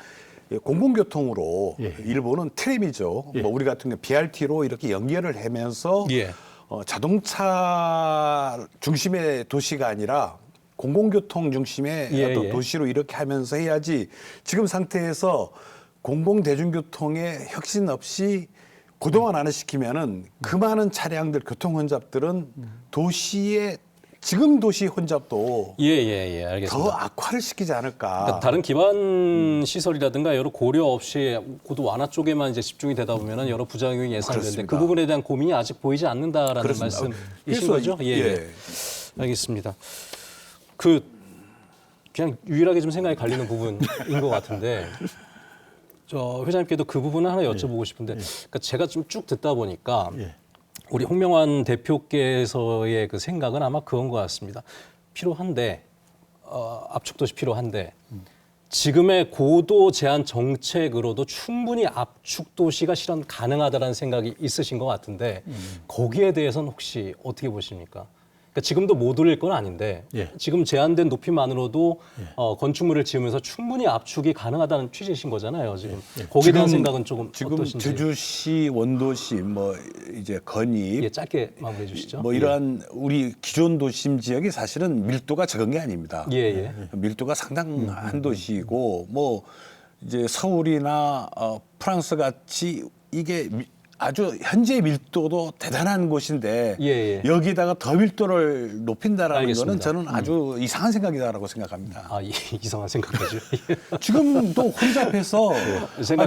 Speaker 6: 공공교통으로 일본은 트램이죠. 뭐 우리 같은 경우 BRT로 이렇게 연결을 하면서 자동차 중심의 도시가 아니라 공공교통 중심의 어떤 도시로 이렇게 하면서 해야지 지금 상태에서 공공대중교통의 혁신 없이 고도화를 시키면은 그 많은 차량들, 교통 혼잡들은 도시의 지금 도시 혼잡도
Speaker 1: 알겠습니다.
Speaker 6: 더 악화를 시키지 않을까.
Speaker 1: 그러니까 다른 기반 시설이라든가 여러 고려 없이 고도 완화 쪽에만 이제 집중이 되다 보면은 여러 부작용이 예상되는데 그 부분에 대한 고민이 아직 보이지 않는다라는 말씀이신 거죠? 알겠습니다. 그냥 유일하게 좀 생각이 갈리는 부분인 것 같은데 저 회장님께도 그 부분을 하나 여쭤보고 싶은데 그러니까 제가 좀 쭉 듣다 보니까 우리 홍명환 대표께서의 그 생각은 아마 그건 것 같습니다. 필요한데 압축도시 필요한데 지금의 고도 제한 정책으로도 충분히 압축도시가 실현 가능하다는 생각이 있으신 것 같은데 거기에 대해서는 혹시 어떻게 보십니까? 그러니까 지금도 못 올릴 건 아닌데 지금 제한된 높이만으로도 건축물을 지으면서 충분히 압축이 가능하다는 취지이신 거잖아요. 지금 거기에 대한 생각은 조금
Speaker 6: 지금
Speaker 1: 어떠신지.
Speaker 6: 제주시, 원도시, 뭐 이제 건입,
Speaker 1: 짧게 마무리해 주시죠.
Speaker 6: 뭐 이러한 우리 기존 도심 지역이 사실은 밀도가 적은 게 아닙니다. 밀도가 상당한 도시이고 뭐 이제 서울이나 프랑스 같이 이게 아주 현재 밀도도 대단한 곳인데 여기다가 더 밀도를 높인다라는 거는 저는 아주 이상한 생각이다라고 생각합니다.
Speaker 1: 이상한 생각이죠.
Speaker 6: 지금도 혼잡해서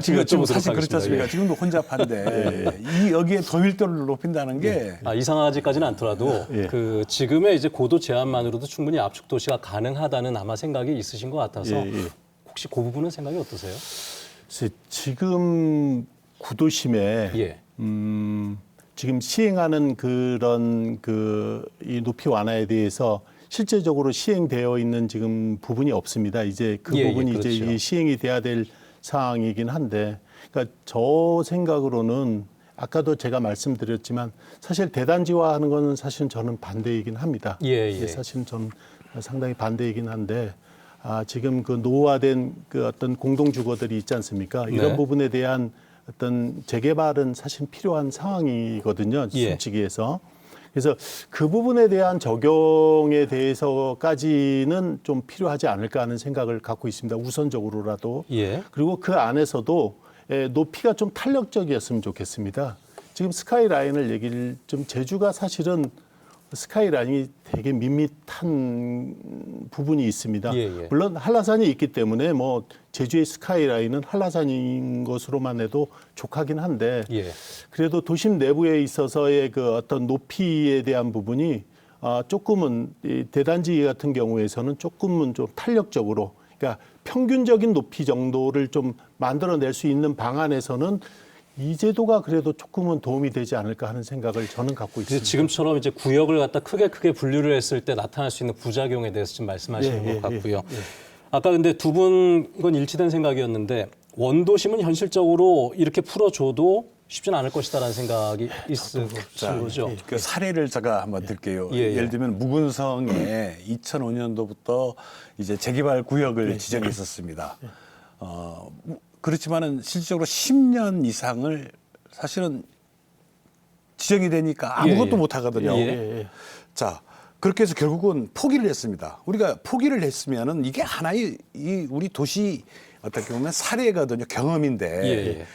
Speaker 1: 지금
Speaker 6: 사실 그렇지 않습니까? 지금도 혼잡한데 여기에 더 밀도를 높인다는 게
Speaker 1: 이상하지까지는 않더라도 그 지금의 이제 고도 제한만으로도 충분히 압축 도시가 가능하다는 아마 생각이 있으신 것 같아서 혹시 그 부분은 생각이 어떠세요?
Speaker 7: 지금 구도심에 지금 시행하는 그런 이 높이 완화에 대해서 실제적으로 시행되어 있는 지금 부분이 없습니다. 이제 그 부분이
Speaker 1: 그렇죠.
Speaker 7: 이제 이 시행이 돼야 될 상황이긴 한데, 그러니까 저 생각으로는 아까도 제가 말씀드렸지만 사실 대단지화하는 거는 사실 저는 반대이긴 합니다. 사실 저는 상당히 반대이긴 한데, 지금 그 노후화된 그 어떤 공동주거들이 있지 않습니까? 이런 부분에 대한 어떤 재개발은 사실 필요한 상황이거든요. 솔직히 해서. 그래서 그 부분에 대한 적용에 대해서까지는 좀 필요하지 않을까 하는 생각을 갖고 있습니다. 우선적으로라도. 그리고 그 안에서도 높이가 좀 탄력적이었으면 좋겠습니다. 지금 스카이라인을 얘기를 좀 제주가 사실은 스카이라인이 되게 밋밋한 부분이 있습니다. 물론 한라산이 있기 때문에 뭐 제주의 스카이라인은 한라산인 것으로만 해도 족하긴 한데 그래도 도심 내부에 있어서의 그 어떤 높이에 대한 부분이 조금은 이 대단지 같은 경우에서는 조금은 좀 탄력적으로, 그러니까 평균적인 높이 정도를 좀 만들어낼 수 있는 방안에서는 이 제도가 그래도 조금은 도움이 되지 않을까 하는 생각을 저는 갖고 있습니다.
Speaker 1: 지금처럼 이제 구역을 갖다 크게 분류를 했을 때 나타날 수 있는 부작용에 대해서 지금 말씀하시는 것 같고요. 아까 근데 두 분 이건 일치된 생각이었는데 원도심은 현실적으로 이렇게 풀어줘도 쉽지는 않을 것이다라는 생각이 있으신 거죠.
Speaker 6: 그 사례를 제가 한번 들게요. 예를 들면 무군성에 2005년도부터 이제 재개발 구역을 지정했었습니다. 그렇지만은 실질적으로 10년 이상을 사실은 지정이 되니까 아무것도 못 하거든요. 자, 그렇게 해서 결국은 포기를 했습니다. 우리가 포기를 했으면은 이게 하나의 우리 도시 어떻게 보면 사례거든요. 경험인데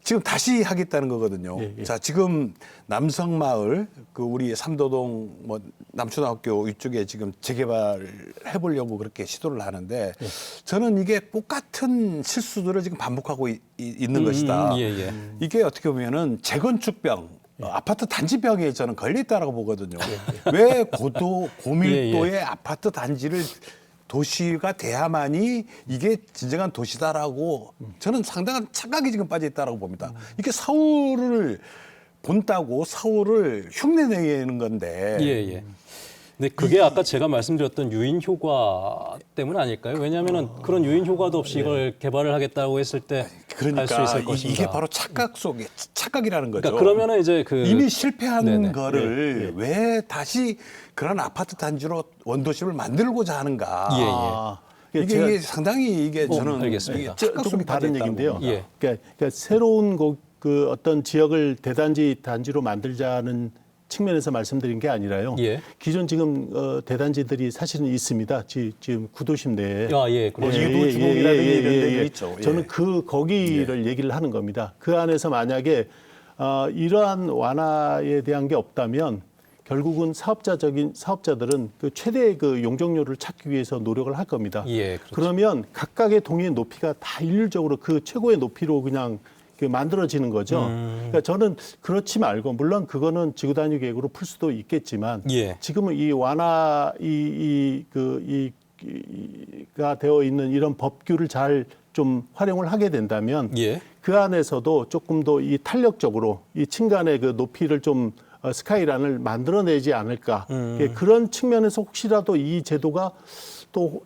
Speaker 6: 지금 다시 하겠다는 거거든요. 자, 지금 남성마을 그 우리 삼도동 뭐 남초등학교 이쪽에 지금 재개발을 해보려고 그렇게 시도를 하는데 저는 이게 똑같은 실수들을 지금 반복하고 있는 것이다. 이게 어떻게 보면은 재건축병, 아파트 단지병에 저는 걸려있다라고 보거든요. 왜 고밀도의 아파트 단지를 도시가 돼야만이 이게 진정한 도시다라고 저는 상당한 착각이 지금 빠져 있다라고 봅니다. 이게 서울을 본다고 서울을 흉내내는 건데.
Speaker 1: 근데 그게 아까 제가 말씀드렸던 유인 효과 때문 아닐까요? 왜냐하면은 그런 유인 효과도 없이 이걸 개발을 하겠다고 했을 때 할 수 있을 것인가.
Speaker 6: 이게 바로 착각 속에 착각이라는 거죠.
Speaker 1: 그러니까 그러면은 이제
Speaker 6: 이미 실패한 거를 왜 다시 그런 아파트 단지로 원도심을 만들고자 하는가. 이게 상당히 이게 저는
Speaker 1: 알겠습니다.
Speaker 6: 이게 착각
Speaker 7: 조금
Speaker 6: 속에
Speaker 7: 다른
Speaker 6: 빠져
Speaker 7: 얘기인데요.
Speaker 6: 있다고
Speaker 7: 그러니까 새로운 그 어떤 지역을 단지로 만들자는 측면에서 말씀드린 게 아니라요. 기존 지금 대단지들이 사실은 있습니다. 지금 구도심 내에.
Speaker 6: 이도주공이라든지 이런 데가 있죠.
Speaker 7: 저는 거기를 얘기를 하는 겁니다. 그 안에서 만약에 이러한 완화에 대한 게 없다면 결국은 사업자들은 그 최대의 그 용적률을 찾기 위해서 노력을 할 겁니다. 그러면 각각의 동의 높이가 다 일률적으로 그 최고의 높이로 그냥 만들어지는 거죠. 그러니까 저는 그렇지 말고, 물론 그거는 지구단위 계획으로 풀 수도 있겠지만 지금은 이 완화 가 되어 있는 이런 법규를 잘 좀 활용을 하게 된다면 그 안에서도 조금 더 이 탄력적으로 이 층간의 그 높이를 좀 스카이라인을 만들어내지 않을까. 그런 측면에서 혹시라도 이 제도가 또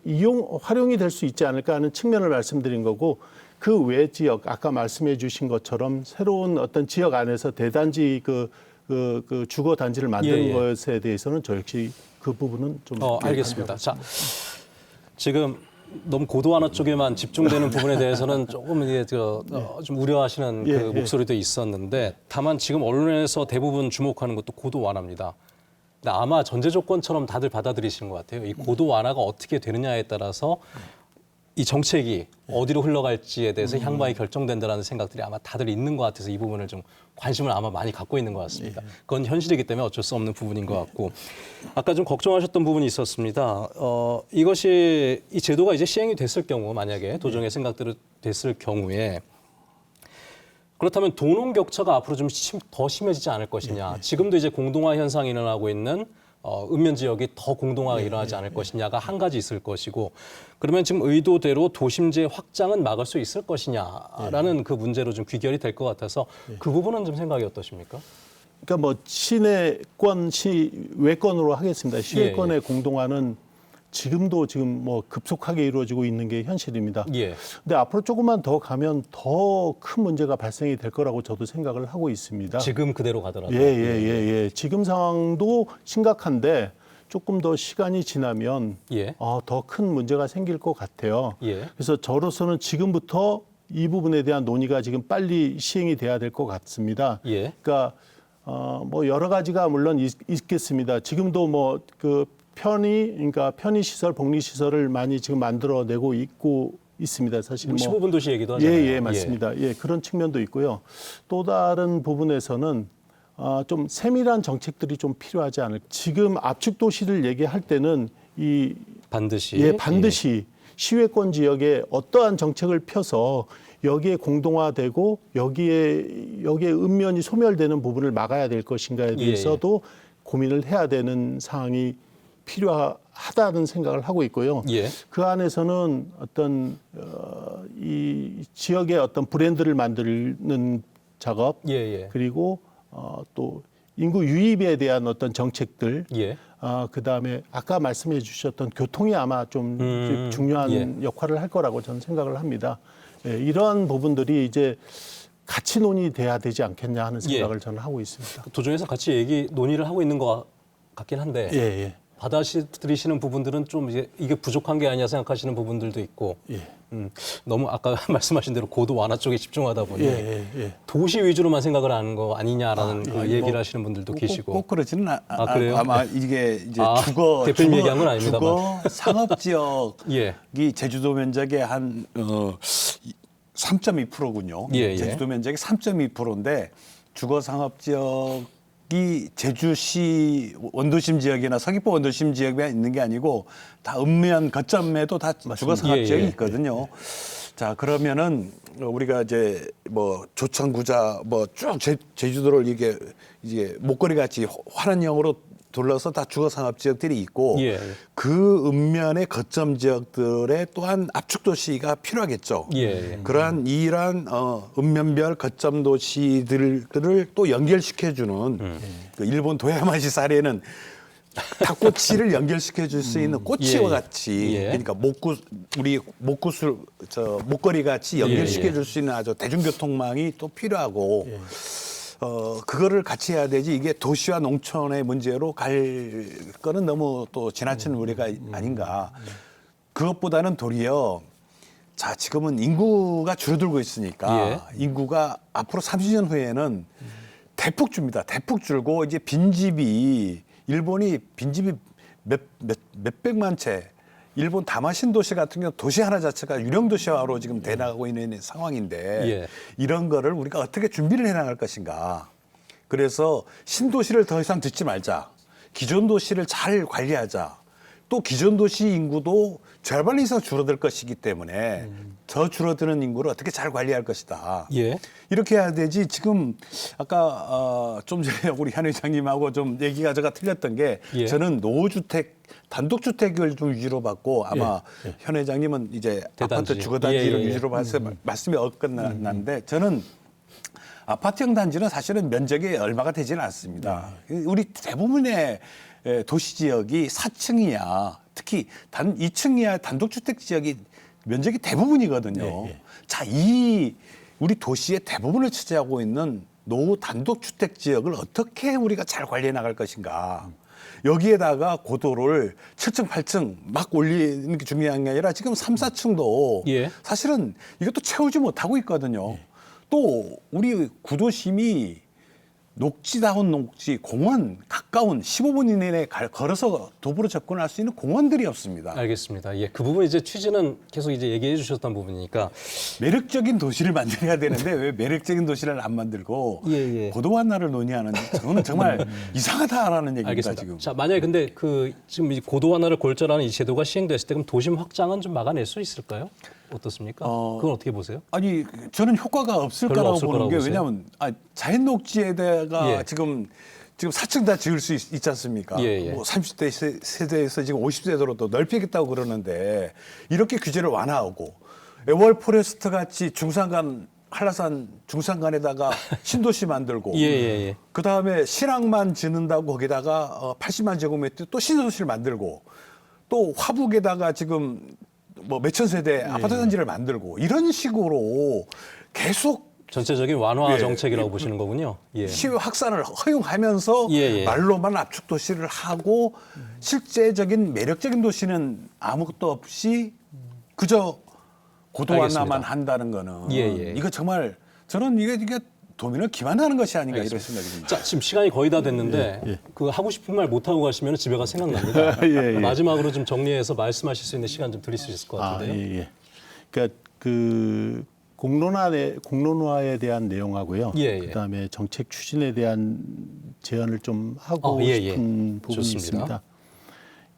Speaker 7: 활용이 될 수 있지 않을까 하는 측면을 말씀드린 거고, 그 외 지역 아까 말씀해 주신 것처럼 새로운 어떤 지역 안에서 대단지 그 주거 단지를 만드는 것에 대해서는 저 역시 그 부분은 좀
Speaker 1: 알겠습니다. 자, 지금 너무 고도 완화 쪽에만 집중되는 부분에 대해서는 조금 이게 좀 우려하시는 그 목소리도 있었는데, 다만 지금 언론에서 대부분 주목하는 것도 고도 완화입니다. 근데 아마 전제 조건처럼 다들 받아들이시는 것 같아요. 이 고도 완화가 어떻게 되느냐에 따라서 이 정책이 어디로 흘러갈지에 대해서 향방이 결정된다는 생각들이 아마 다들 있는 것 같아서 이 부분을 좀 관심을 아마 많이 갖고 있는 것 같습니다. 그건 현실이기 때문에 어쩔 수 없는 부분인 것 같고, 아까 좀 걱정하셨던 부분이 있었습니다. 이것이 이 제도가 이제 시행이 됐을 경우, 만약에 도정의 생각대로 됐을 경우에 그렇다면 도농 격차가 앞으로 좀 더 심해지지 않을 것이냐. 지금도 이제 공동화 현상이 일어나고 있는 읍면 지역이 더 공동화가 일어나지 않을 것이냐가 한 가지 있을 것이고, 그러면 지금 의도대로 도심지의 확장은 막을 수 있을 것이냐라는 그 문제로 좀 귀결이 될 것 같아서 그 부분은 좀 생각이 어떠십니까?
Speaker 7: 그러니까 뭐 시내권, 시외권으로 하겠습니다. 시외권의 공동화는 지금도 지금 뭐 급속하게 이루어지고 있는 게 현실입니다. 근데 앞으로 조금만 더 가면 더 큰 문제가 발생이 될 거라고 저도 생각을 하고 있습니다.
Speaker 1: 지금 그대로 가더라도.
Speaker 7: 지금 상황도 심각한데 조금 더 시간이 지나면 더 큰 문제가 생길 것 같아요. 그래서 저로서는 지금부터 이 부분에 대한 논의가 지금 빨리 시행이 돼야 될 것 같습니다. 그러니까 뭐 여러 가지가 물론 있겠습니다. 지금도 뭐 그 그러니까 편의 시설, 복리 시설을 많이 지금 만들어내고 있습니다. 사실 뭐
Speaker 1: 15분 도시 얘기도 하잖아요.
Speaker 7: 맞습니다. 그런 측면도 있고요. 또 다른 부분에서는 좀 세밀한 정책들이 좀 필요하지 않을까. 지금 압축 도시를 얘기할 때는 반드시 시외권 지역에 어떠한 정책을 펴서 여기에 공동화되고 여기에 읍면이 소멸되는 부분을 막아야 될 것인가에 대해서도 고민을 해야 되는 사항이 필요하다는 생각을 하고 있고요. 그 안에서는 어떤 이 지역의 어떤 브랜드를 만드는 작업 그리고 또 인구 유입에 대한 어떤 정책들 그다음에 아까 말씀해 주셨던 교통이 아마 좀 중요한 역할을 할 거라고 저는 생각을 합니다. 이러한 부분들이 이제 같이 논의돼야 되지 않겠냐 하는 생각을 저는 하고 있습니다.
Speaker 1: 도중에서 같이 논의를 하고 있는 것 같긴 한데 받아들이시는 부분들은 좀 이게 부족한 게 아니냐 생각하시는 부분들도 있고 너무 아까 말씀하신 대로 고도 완화 쪽에 집중하다 보니 도시 위주로만 생각을 하는 거 아니냐라는 얘기를 하시는 분들도 계시고
Speaker 6: 꼭 그러지는
Speaker 1: 그래요?
Speaker 6: 아마 이게 이제
Speaker 1: 대표님 얘기한 건 아닙니다만
Speaker 6: 주거 상업 지역이 제주도 면적의 한 3.2%군요. 제주도 면적이 3.2%인데 주거 상업 지역이 제주시 원도심 지역이나 서귀포 원도심 지역에 있는 게 아니고 다 읍면 거점에도 다 주거 상업 지역이 있거든요. 자, 그러면은 우리가 이제 뭐 조천구자 뭐 쭉 제주도를 이게 목걸이 같이 환원형으로 둘러서 다 주거 상업 지역들이 있고 그 읍면의 거점 지역들에 또한 압축 도시가 필요하겠죠. 그러한 이러한 읍면별 거점 도시들을 또 연결시켜 주는 그 일본 도야마시 사례는 닭꼬치를 연결시켜 줄 수 있는 꼬치와 같이 그러니까 목걸이 같이 연결시켜 줄 수 있는 아주 대중교통망이 또 필요하고 그거를 같이 해야 되지 이게 도시와 농촌의 문제로 갈 거는 너무 또 지나친 우려가 아닌가. 그것보다는 도리어 자, 지금은 인구가 줄어들고 있으니까 인구가 앞으로 30년 후에는 대폭 줍니다. 대폭 줄고 이제 일본이 빈집이 몇백만 채, 일본 다마신 도시 같은 경우 도시 하나 자체가 유령 도시화로 지금 돼나가고 있는 상황인데 이런 거를 우리가 어떻게 준비를 해나갈 것인가. 그래서 신도시를 더 이상 듣지 말자. 기존 도시를 잘 관리하자. 또 기존 도시 인구도 절반 이상 줄어들 것이기 때문에 더 줄어드는 인구를 어떻게 잘 관리할 것이다. 이렇게 해야 되지. 지금 아까 좀 전에 우리 현 회장님하고 좀 얘기가 제가 틀렸던 게 저는 노후주택, 단독주택을 좀 위주로 받고 아마 현 회장님은 이제
Speaker 1: 대단지.
Speaker 6: 아파트 주거단지를 위주로 봐서 말씀이 엇갈렸는데 저는 아파트형 단지는 사실은 면적이 얼마가 되지는 않습니다. 우리 대부분의 도시 지역이 4층이야. 특히 2층 이하 단독주택 지역이 면적이 대부분이거든요. 자, 우리 도시의 대부분을 차지하고 있는 노후 단독주택 지역을 어떻게 우리가 잘 관리해 나갈 것인가. 여기에다가 고도를 7층, 8층 막 올리는 게 중요한 게 아니라 지금 3, 4층도 사실은 이것도 채우지 못하고 있거든요. 또 우리 구도심이 녹지다운 녹지, 공원, 가까운 15분 이내에 걸어서 도보로 접근할 수 있는 공원들이 없습니다.
Speaker 1: 알겠습니다. 그 부분 이제 취지는 계속 이제 얘기해 주셨던 부분이니까
Speaker 6: 매력적인 도시를 만들어야 되는데 왜 매력적인 도시를 안 만들고 고도 완화를 논의하는지 저는 정말 이상하다라는 얘기입니다.
Speaker 1: 알겠습니다.
Speaker 6: 지금.
Speaker 1: 자, 만약에 근데 지금 이 고도 완화를 골자라는 이 제도가 시행됐을 때 그럼 도심 확장은 좀 막아낼 수 있을까요? 어떻습니까? 그건 어떻게 보세요?
Speaker 6: 아니, 저는 효과가 없을
Speaker 1: 별로
Speaker 6: 거라고
Speaker 1: 없을
Speaker 6: 보는
Speaker 1: 거라고
Speaker 6: 게
Speaker 1: 보세요?
Speaker 6: 왜냐하면 자연 녹지에다가 지금 4층 다 지을 수 있지 않습니까? 뭐 30대 세대에서 지금 50세대로 또 넓히겠다고 그러는데 이렇게 규제를 완화하고 에월 포레스트 같이 중산간 한라산 중산간에다가 신도시 만들고
Speaker 1: 예.
Speaker 6: 그 다음에 신항만 짓는다고 거기다가 80만 제곱미터 또 신도시를 만들고 또 화북에다가 지금 뭐 몇천 세대 아파트 단지를 만들고 이런 식으로 계속
Speaker 1: 전체적인 완화
Speaker 6: 예,
Speaker 1: 정책이라고 보시는 거군요. 예.
Speaker 6: 시외 확산을 허용하면서
Speaker 1: 예.
Speaker 6: 말로만 압축 도시를 하고 실제적인 매력적인 도시는 아무것도 없이 그저 고도
Speaker 1: 알겠습니다.
Speaker 6: 완화만 한다는 거는
Speaker 1: 예.
Speaker 6: 이거 정말 저는 이게 도민을 기만하는 것이 아닌가 이런
Speaker 1: 알겠습니다.
Speaker 6: 생각이 듭니다.
Speaker 1: 자, 지금 시간이 거의 다 됐는데 그 하고 싶은 말 못 하고 가시면 집에 가 생각납니다.
Speaker 7: 예.
Speaker 1: 마지막으로 좀 정리해서 말씀하실 수 있는 시간 좀 드릴 수 있을 것 같은데요.
Speaker 7: 예. 그러니까 그 공론화에 대한 내용하고요.
Speaker 1: 예.
Speaker 7: 그다음에 정책 추진에 대한 제안을 좀 하고 싶은 부분이
Speaker 1: 좋습니다.
Speaker 7: 있습니다.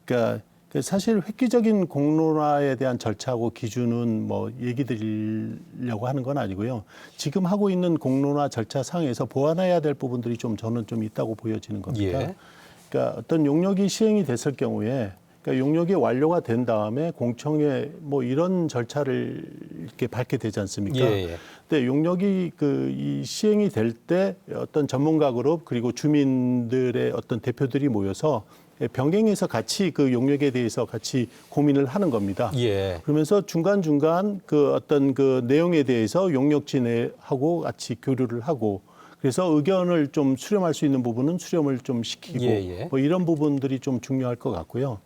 Speaker 7: 그러니까 사실 획기적인 공론화에 대한 절차하고 기준은 뭐 얘기 드리려고 하는 건 아니고요. 지금 하고 있는 공론화 절차상에서 보완해야 될 부분들이 저는 좀 있다고 보여지는 겁니다.
Speaker 1: 예.
Speaker 7: 그러니까 어떤 용역이 시행이 됐을 경우에 그러니까 용역이 완료가 된 다음에 공청회 뭐 이런 절차를 이렇게 밟게 되지 않습니까?
Speaker 1: 예.
Speaker 7: 근데 용역이 이 시행이 될 때 어떤 전문가 그룹 그리고 주민들의 어떤 대표들이 모여서 병행해서 같이 그 용역에 대해서 같이 고민을 하는 겁니다.
Speaker 1: 예.
Speaker 7: 그러면서 중간중간 그 어떤 그 내용에 대해서 용역진하고 같이 교류를 하고 그래서 의견을 좀 수렴할 수 있는 부분은 수렴을 좀 시키고 뭐 이런 부분들이 좀 중요할 것 같고요.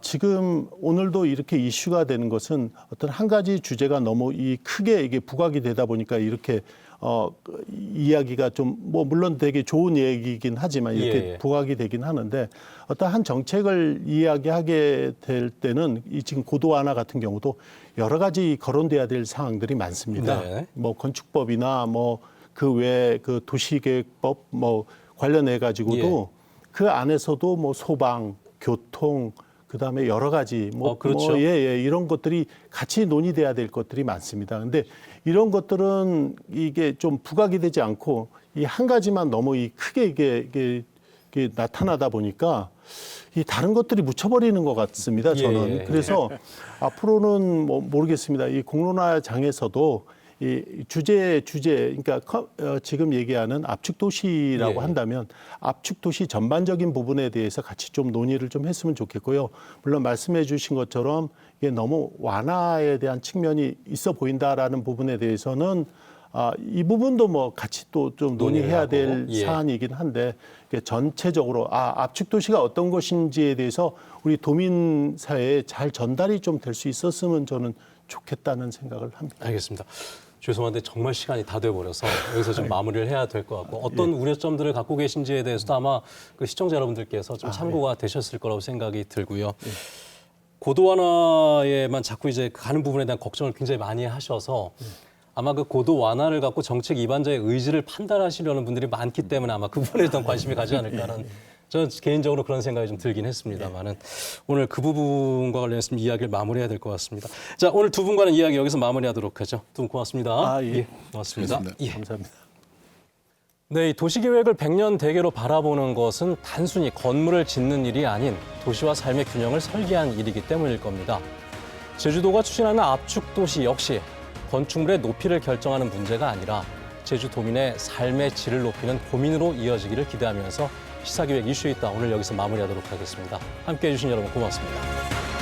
Speaker 7: 지금 오늘도 이렇게 이슈가 되는 것은 어떤 한 가지 주제가 너무 크게 이게 부각이 되다 보니까 이렇게 이야기가 좀 뭐 물론 되게 좋은 얘기이긴 하지만 이렇게 부각이 되긴 하는데 어떤 한 정책을 이야기하게 될 때는 이 지금 고도 완화 같은 경우도 여러 가지 거론돼야 될 사항들이 많습니다.
Speaker 1: 네.
Speaker 7: 뭐 건축법이나 뭐 그 외에 그 도시계획법 뭐 관련해 가지고도 그 안에서도 뭐 소방, 교통 그다음에 여러 가지
Speaker 1: 그렇죠.
Speaker 7: 이런 것들이 같이 논의돼야 될 것들이 많습니다. 근데 이런 것들은 이게 좀 부각이 되지 않고 이 한 가지만 너무 크게 이게 나타나다 보니까 이 다른 것들이 묻혀버리는 것 같습니다. 저는 그래서 앞으로는 뭐 모르겠습니다. 이 공론화장에서도 이 주제 그러니까 지금 얘기하는 압축 도시라고 한다면 압축 도시 전반적인 부분에 대해서 같이 좀 논의를 좀 했으면 좋겠고요. 물론 말씀해 주신 것처럼 이게 너무 완화에 대한 측면이 있어 보인다라는 부분에 대해서는 이 부분도 뭐 같이 또 좀 논의해야 될 사안이긴 한데 전체적으로 압축 도시가 어떤 것인지에 대해서 우리 도민 사회에 잘 전달이 좀 될 수 있었으면 저는 좋겠다는 생각을 합니다.
Speaker 1: 알겠습니다. 죄송한데 정말 시간이 다 돼버려서 여기서 좀 마무리를 해야 될 것 같고 어떤 우려점들을 갖고 계신지에 대해서도 아마 그 시청자 여러분들께서 좀 참고가 되셨을 거라고 생각이 들고요. 고도 완화에만 자꾸 이제 가는 부분에 대한 걱정을 굉장히 많이 하셔서 아마 그 고도 완화를 갖고 정책 입안자의 의지를 판단하시려는 분들이 많기 때문에 아마 그 부분에 대한 관심이 가지 않을까라는 저는 개인적으로 그런 생각이 좀 들긴 했습니다만은 오늘 그 부분과 관련해서 이야기를 마무리해야 될 것 같습니다. 자, 오늘 두 분과는 이야기 여기서 마무리하도록 하죠. 두 분 고맙습니다. 고맙습니다.
Speaker 7: 감사합니다.
Speaker 1: 네, 이 도시계획을 100년 대계로 바라보는 것은 단순히 건물을 짓는 일이 아닌 도시와 삶의 균형을 설계한 일이기 때문일 겁니다. 제주도가 추진하는 압축도시 역시 건축물의 높이를 결정하는 문제가 아니라 제주도민의 삶의 질을 높이는 고민으로 이어지기를 기대하면서 시사기획 이슈 있다 오늘 여기서 마무리하도록 하겠습니다. 함께해 주신 여러분 고맙습니다.